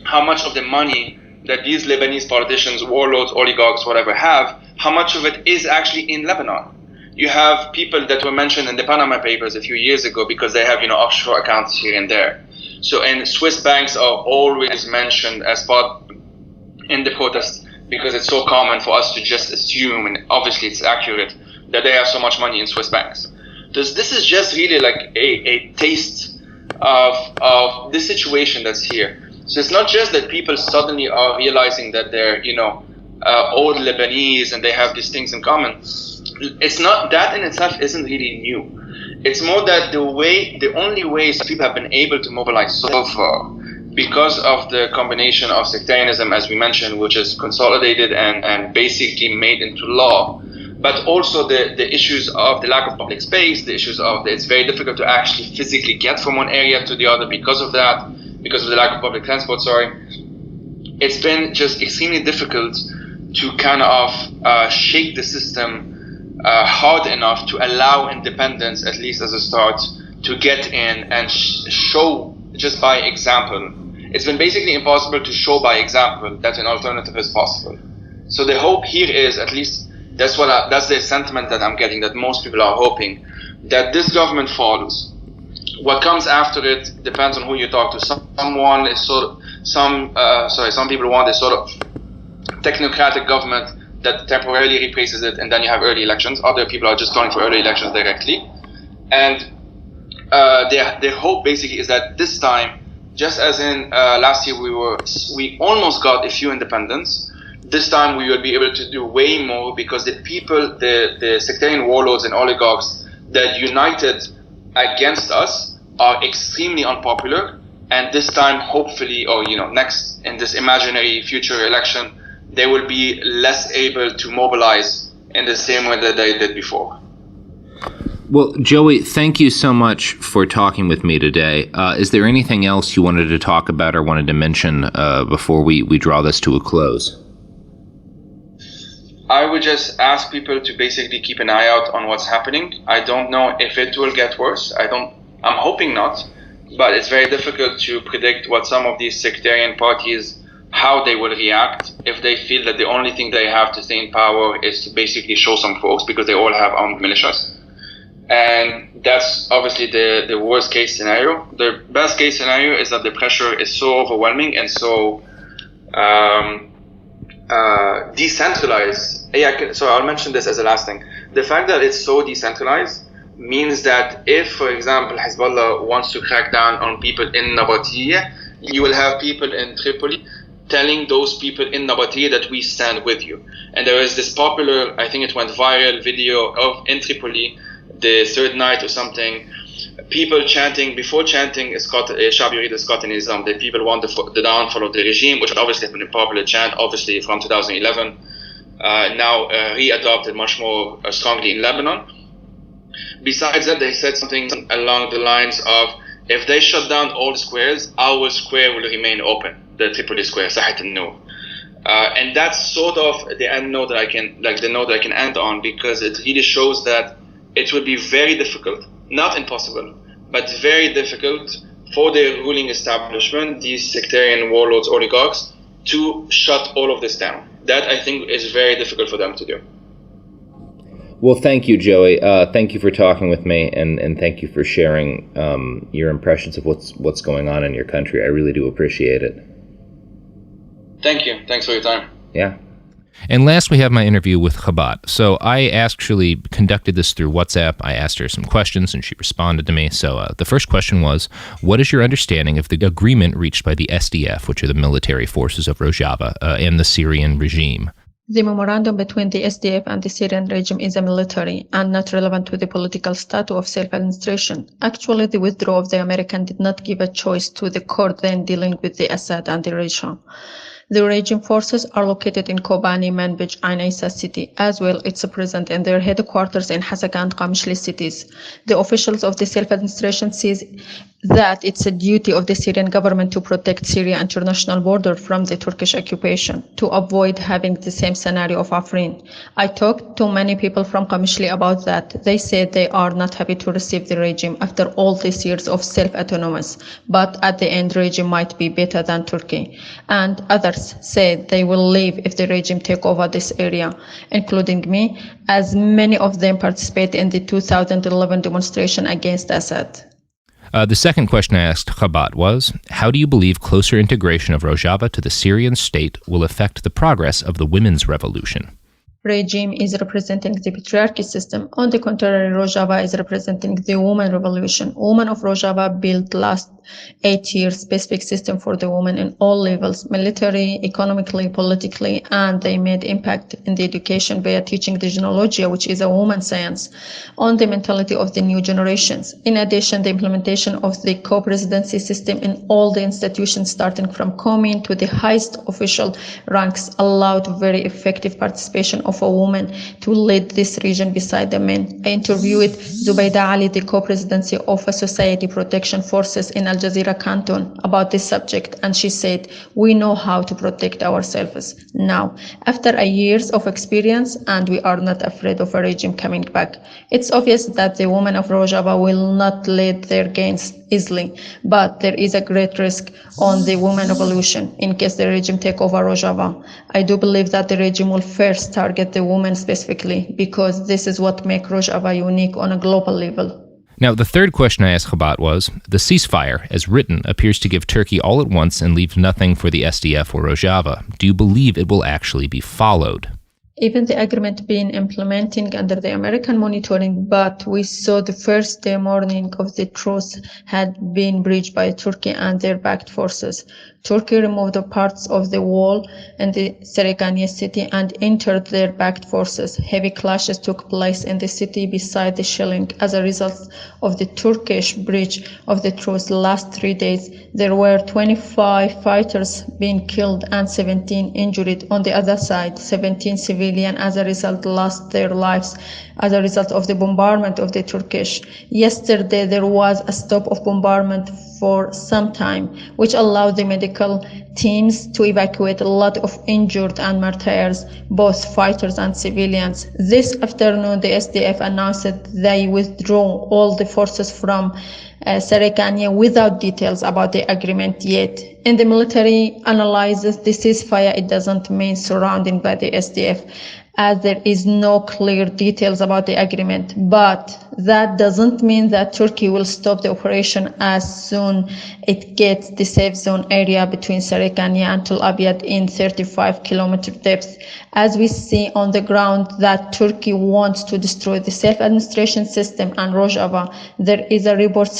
how much of the money that these Lebanese politicians, warlords, oligarchs, whatever have, how much of it is actually in Lebanon. You have people that were mentioned in the Panama Papers a few years ago because they have, offshore accounts here and there. So, and Swiss banks are always mentioned as part in the protests because it's so common for us to just assume, and obviously it's accurate, that they have so much money in Swiss banks. This is just really like a taste of the situation that's here. So it's not just that people suddenly are realizing that they're, old Lebanese and they have these things in common. It's not that in itself isn't really new. It's more that the only ways people have been able to mobilize so far, because of the combination of sectarianism, as we mentioned, which is consolidated and basically made into law, but also the issues of the lack of public space, the issues of it's very difficult to actually physically get from one area to the other because of the lack of public transport, it's been just extremely difficult to kind of shake the system hard enough to allow independence, at least as a start, to get in and show just by example. It's been basically impossible to show by example that an alternative is possible. So the hope here is, at least that's the sentiment that I'm getting, that most people are hoping, that this government falls. What comes after it depends on who you talk to. Some people want a sort of technocratic government that temporarily replaces it, and then you have early elections. Other people are just calling for early elections directly. And their hope basically is that this time, just as in last year we almost got a few independents, this time we will be able to do way more because the people, the sectarian warlords and oligarchs that united against us are extremely unpopular. And this time, hopefully, or next in this imaginary future election, they will be less able to mobilize in the same way that they did before. Well, Joey, thank you so much for talking with me today. Is there anything else you wanted to talk about or wanted to mention before we draw this to a close? I would just ask people to basically keep an eye out on what's happening. I don't know if it will get worse. I'm hoping not, but it's very difficult to predict what some of these sectarian parties, how they will react if they feel that the only thing they have to stay in power is to basically show some force because they all have armed militias. And that's obviously the worst case scenario. The best case scenario is that the pressure is so overwhelming and so decentralized. So I'll mention this as a last thing. The fact that it's so decentralized means that if, for example, Hezbollah wants to crack down on people in Nabatea, you will have people in Tripoli telling those people in Nabatea that we stand with you. And there is this popular, I think it went viral, video of in Tripoli, the third night or something, people chanting, before chanting Shab Yurid Isqat Nizam, the people want the downfall of the regime, which obviously has been a popular chant, obviously from 2011, now re-adopted much more strongly in Lebanon. Besides that, they said something along the lines of, if they shut down all the squares, our square will remain open, the Tripoli square, Sahat al-Nur. And that's sort of the end note that I can end on, because it really shows that it will be very difficult, not impossible, but very difficult for the ruling establishment, these sectarian warlords, oligarchs, to shut all of this down. That, I think, is very difficult for them to do. Well, thank you, Joey. Thank you for talking with me, and thank you for sharing your impressions of what's going on in your country. I really do appreciate it. Thank you. Thanks for your time. Yeah. And last, we have my interview with Chabad. So I actually conducted this through WhatsApp. I asked her some questions, and she responded to me. So the first question was, what is your understanding of the agreement reached by the SDF, which are the military forces of Rojava, and the Syrian regime? The memorandum between the SDF and the Syrian regime is a military and not relevant to the political status of self-administration. Actually, the withdrawal of the American did not give a choice to the court then dealing with the Assad and the regime. The regime forces are located in Kobani, Manbij, and Isa city. As well, it's present in their headquarters in Hasaka and Qamishli cities. The officials of the self-administration says that it's a duty of the Syrian government to protect Syria international border from the Turkish occupation to avoid having the same scenario of Afrin. I talked to many people from Qamishli about that. They said they are not happy to receive the regime after all these years of self-autonomous, but at the end regime might be better than Turkey. And others said they will leave if the regime take over this area, including me, as many of them participate in the 2011 demonstration against Assad. The second question I asked Khabat was, how do you believe closer integration of Rojava to the Syrian state will affect the progress of the women's revolution? Regime is representing the patriarchy system. On the contrary, Rojava is representing the women revolution. Women of Rojava built last 8 years specific system for the women in all levels, military, economically, politically, and they made impact in the education by teaching the genealogy, which is a woman science, on the mentality of the new generations. In addition, the implementation of the co-presidency system in all the institutions, starting from Comin to the highest official ranks, allowed very effective participation of a woman to lead this region beside the men. I interviewed Zubayda Ali, the co-presidency of a Society Protection Forces in Al Jazeera Canton, about this subject, and she said, we know how to protect ourselves now, after a years of experience, and we are not afraid of a regime coming back. It's obvious that the women of Rojava will not lead their gains easily, but there is a great risk on the women revolution in case the regime take over Rojava. I do believe that the regime will first target the women specifically, because this is what makes Rojava unique on a global level. Now, the third question I asked Khabat was, the ceasefire, as written, appears to give Turkey all at once and leave nothing for the SDF or Rojava. Do you believe it will actually be followed? Even the agreement being implementing under the American monitoring, but we saw the first day morning of the truce had been breached by Turkey and their backed forces. Turkey removed the parts of the wall in the Serikaniye city and entered their backed forces. Heavy clashes took place in the city beside the shelling. As a result of the Turkish breach of the truce last 3 days, there were 25 fighters being killed and 17 injured. On the other side, 17 civilians as a result lost their lives as a result of the bombardment of the Turkish. Yesterday, there was a stop of bombardment for some time, which allowed the medical teams to evacuate a lot of injured and martyrs, both fighters and civilians. This afternoon, the SDF announced that they withdrew all the forces from Serikaniye without details about the agreement yet. In the military analysis, the ceasefire, it doesn't mean surrounding by the SDF, as there is no clear details about the agreement, but that doesn't mean that Turkey will stop the operation as soon it gets the safe zone area between Serikaniye and Tel Abyad in 35-kilometer depth. As we see on the ground that Turkey wants to destroy the self-administration system and Rojava. There is a report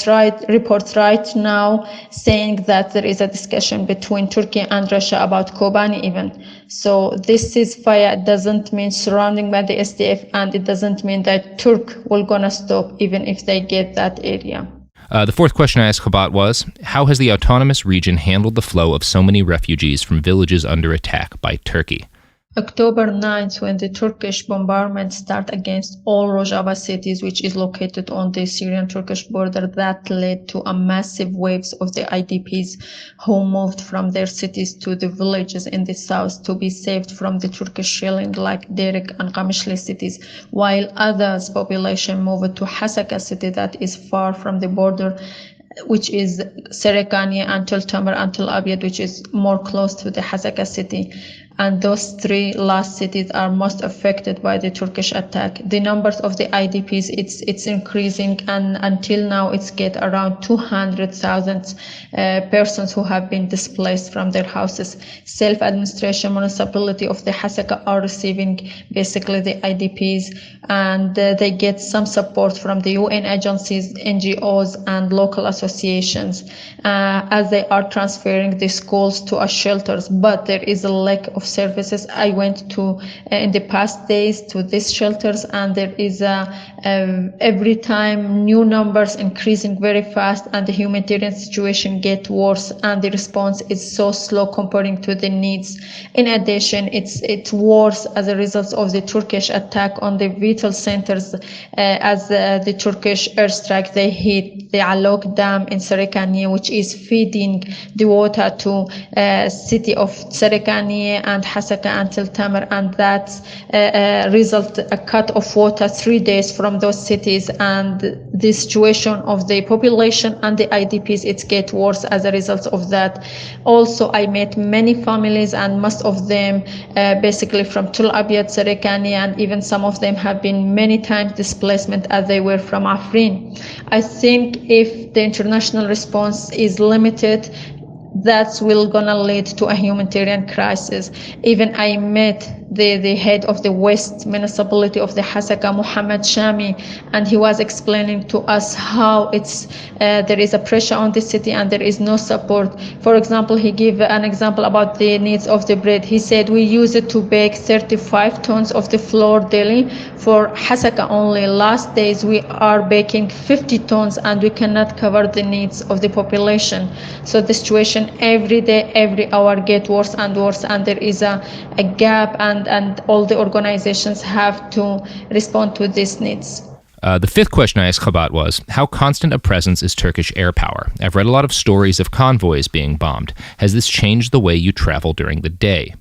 right now saying that there is a discussion between Turkey and Russia about Kobani even. So this ceasefire doesn't mean surrounding by the SDF, and it doesn't mean that Turk will gonna stop even if they get that area. The fourth question I asked Khabat was, how has the autonomous region handled the flow of so many refugees from villages under attack by Turkey? October 9th, when the Turkish bombardment started against all Rojava cities, which is located on the Syrian-Turkish border, that led to a massive waves of the IDPs who moved from their cities to the villages in the south to be saved from the Turkish shelling, like Derek and Qamishli cities, while others' population moved to Hasaka city that is far from the border, which is Serikaniye and Tel Tamer and Tel Abyad, which is more close to the Hasaka city. And those three last cities are most affected by the Turkish attack. The numbers of the IDPs, it's increasing, and until now it's get around 200,000 persons who have been displaced from their houses. Self-administration municipality of the Hasaka are receiving basically the IDPs, and they get some support from the UN agencies, NGOs, and local associations as they are transferring the schools to shelters. But there is a lack of services. I went to in the past days to these shelters, and there is every time new numbers increasing very fast, and the humanitarian situation get worse, and the response is so slow comparing to the needs. In addition, it's worse as a result of the Turkish attack on the vital centers as the Turkish airstrike they hit the Alok Dam in Sarekaniye, which is feeding the water to city of Sarekaniye and Hasaka until Tamer, and that result a cut of water 3 days from those cities, and the situation of the population and the IDPs it gets worse as a result of that. Also, I met many families, and most of them basically from Tul Abyad, Sarekaniye, and even some of them have been many times displacement as they were from Afrin. I think if the international response is limited, that's will gonna lead to a humanitarian crisis. Even I met the head of the West municipality of the Hasaka, Muhammad Shami, and he was explaining to us how it's there is a pressure on the city and there is no support. For example, he gave an example about the needs of the bread. He said we use it to bake 35 tons of the flour daily. For Hasaka only, last days we are baking 50 tons, and we cannot cover the needs of the population. So the situation every day, every hour get worse and worse, and there is a gap, and all the organizations have to respond to these needs. The fifth question I asked Khabat was, how constant a presence is Turkish air power? I've read a lot of stories of convoys being bombed. Has this changed the way you travel during the day?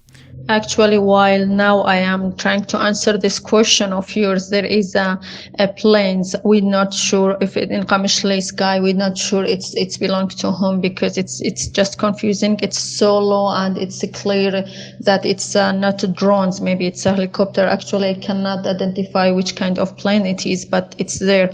Actually, while now I am trying to answer this question of yours, there is a planes. We're not sure if it in Qamishli sky. We're not sure it's belongs to whom, because it's just confusing. It's so low, and it's clear that it's not drones. Maybe it's a helicopter. Actually, I cannot identify which kind of plane it is, but it's there,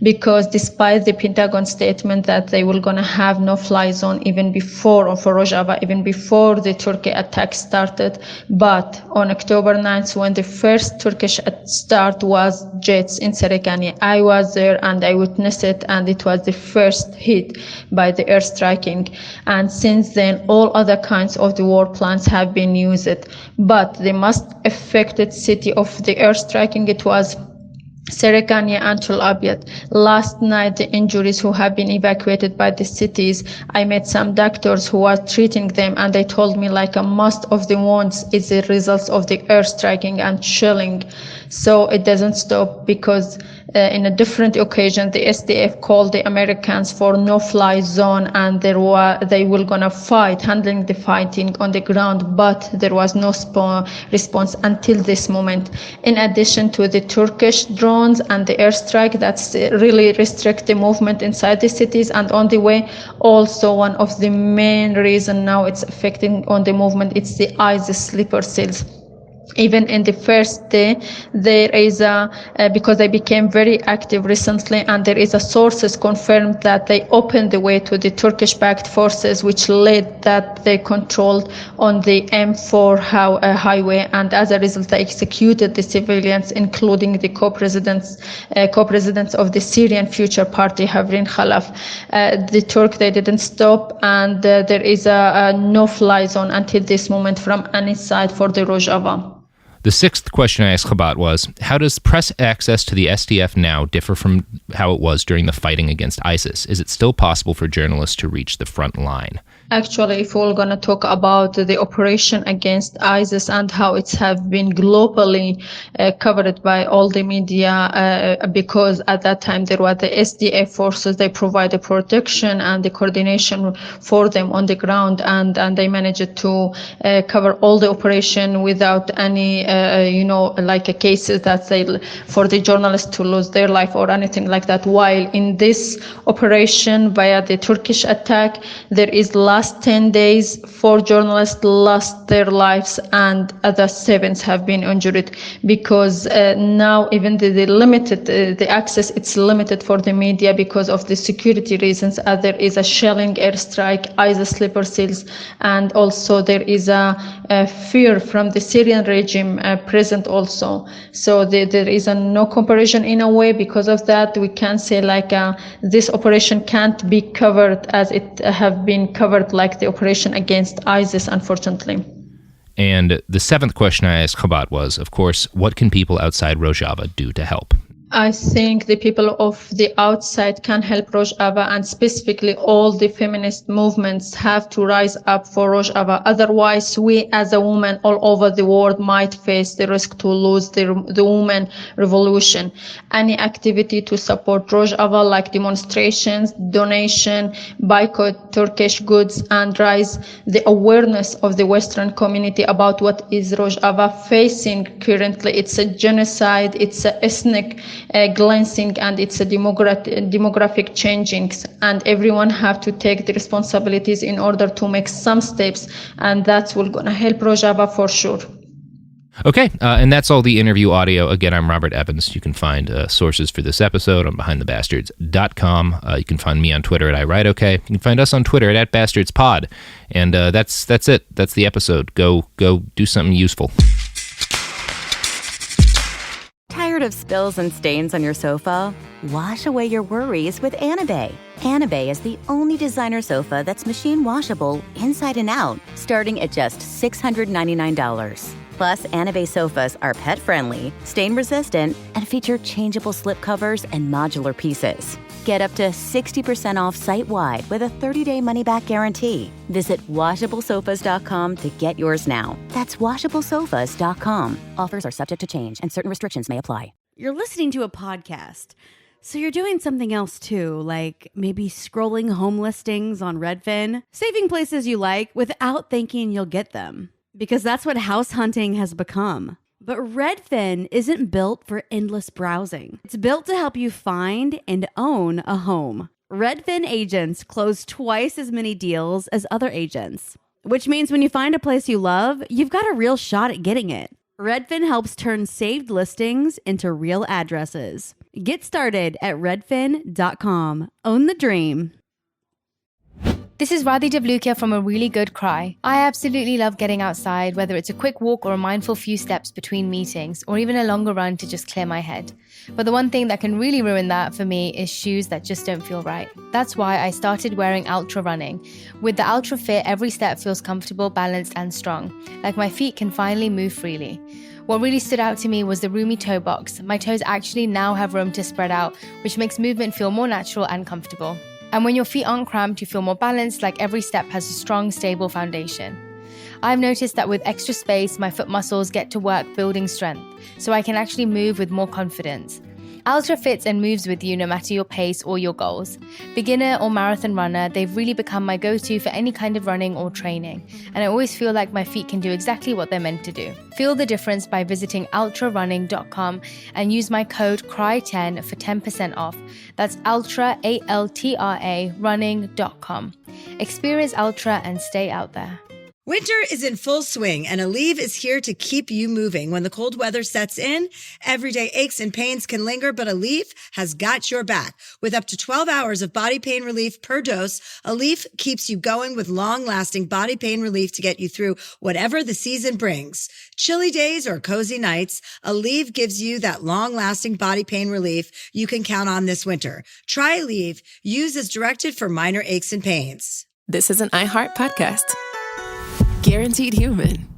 because despite the Pentagon statement that they were gonna have no-fly zone even before, or for Rojava, even before the Turkey attack started. But on October 9th, when the first Turkish start was jets in Sarekaniye, I was there and I witnessed it, and it was the first hit by the airstriking. And since then, all other kinds of the war plans have been used. But the most affected city of the airstriking, it was Sarekaniye and Tul Abyad. Last night, the injuries who have been evacuated by the cities, I met some doctors who are treating them, and they told me like most of the wounds is the result of the airstriking and shelling. So it doesn't stop, because in a different occasion, the SDF called the Americans for no-fly zone, and they were gonna fight, handling the fighting on the ground, but there was no response until this moment. In addition to the Turkish drones and the airstrike, that's really restrict the movement inside the cities and on the way. Also, one of the main reason now it's affecting on the movement, it's the ISIS sleeper cells. Even in the first day, there is because they became very active recently, and there is a sources confirmed that they opened the way to the Turkish-backed forces, which led that they controlled on the M4 highway, and as a result, they executed the civilians, including the co-presidents of the Syrian Future Party, Havrin Khalaf. The Turk, they didn't stop, and there is a no-fly zone until this moment from any side for the Rojava. The sixth question I asked Khabat was, how does press access to the SDF now differ from how it was during the fighting against ISIS? Is it still possible for journalists to reach the front line? Actually, if we're going to talk about the operation against ISIS and how it have been globally covered by all the media, because at that time there were the SDF forces, they provided protection and the coordination for them on the ground, and they managed to cover all the operation without any, like a cases that they for the journalists to lose their life or anything like that. While in this operation via the Turkish attack, there is last 10 days, 4 journalists lost their lives and other 7 have been injured, because now even the limited, the access, it's limited for the media because of the security reasons. There is a shelling, airstrike, ISIS sleeper cells, and also there is a fear from the Syrian regime present also. So there is no comparison in a way. Because of that, we can say like this operation can't be covered as it have been covered like the operation against ISIS, unfortunately. And the seventh question I asked Chabad was, of course, what can people outside Rojava do to help? I think the people of the outside can help Rojava, and specifically all the feminist movements have to rise up for Rojava. Otherwise, we as a woman all over the world might face the risk to lose the women revolution. Any activity to support Rojava, like demonstrations, donation, boycott Turkish goods, and raise the awareness of the Western community about what is Rojava facing currently. It's a genocide, it's an ethnic cleansing, and it's a demographic changings, and everyone have to take the responsibilities in order to make some steps, and that's what's going to help Rojava for sure. Okay, and that's all the interview audio. Again, I'm Robert Evans. You can find sources for this episode on BehindTheBastards.com. You can find me on Twitter at iWriteOK. You can find us on Twitter at @BastardsPod. And that's it. That's the episode. Go do something useful. Tired of spills and stains on your sofa? Wash away your worries with Anabay. Anabay is the only designer sofa that's machine washable inside and out, starting at just $699. Plus, Anabay sofas are pet-friendly, stain-resistant, and feature changeable slipcovers and modular pieces. Get up to 60% off site-wide with a 30-day money-back guarantee. Visit washablesofas.com to get yours now. That's washablesofas.com. Offers are subject to change, and certain restrictions may apply. You're listening to a podcast, so you're doing something else too, like maybe scrolling home listings on Redfin, saving places you like without thinking you'll get them. Because that's what house hunting has become. But Redfin isn't built for endless browsing. It's built to help you find and own a home. Redfin agents close twice as many deals as other agents, which means when you find a place you love, you've got a real shot at getting it. Redfin helps turn saved listings into real addresses. Get started at redfin.com. Own the dream. This is Radhi Devlukia from A Really Good Cry. I absolutely love getting outside, whether it's a quick walk or a mindful few steps between meetings, or even a longer run to just clear my head. But the one thing that can really ruin that for me is shoes that just don't feel right. That's why I started wearing Ultra running. With the Ultra Fit, every step feels comfortable, balanced, and strong, like my feet can finally move freely. What really stood out to me was the roomy toe box. My toes actually now have room to spread out, which makes movement feel more natural and comfortable. And when your feet aren't cramped, you feel more balanced, like every step has a strong, stable foundation. I've noticed that with extra space, my foot muscles get to work building strength, so I can actually move with more confidence. Ultra fits and moves with you no matter your pace or your goals. Beginner or marathon runner, they've really become my go-to for any kind of running or training, and I always feel like my feet can do exactly what they're meant to do. Feel the difference by visiting ultrarunning.com and use my code CRY10 for 10% off. That's ultra, ALTRA, running.com. Experience Ultra and stay out there. Winter is in full swing, and Aleve is here to keep you moving. When the cold weather sets in, everyday aches and pains can linger, but Aleve has got your back. With up to 12 hours of body pain relief per dose, Aleve keeps you going with long-lasting body pain relief to get you through whatever the season brings. Chilly days or cozy nights, Aleve gives you that long-lasting body pain relief you can count on this winter. Try Aleve. Use as directed for minor aches and pains. This is an iHeart podcast. Guaranteed Human.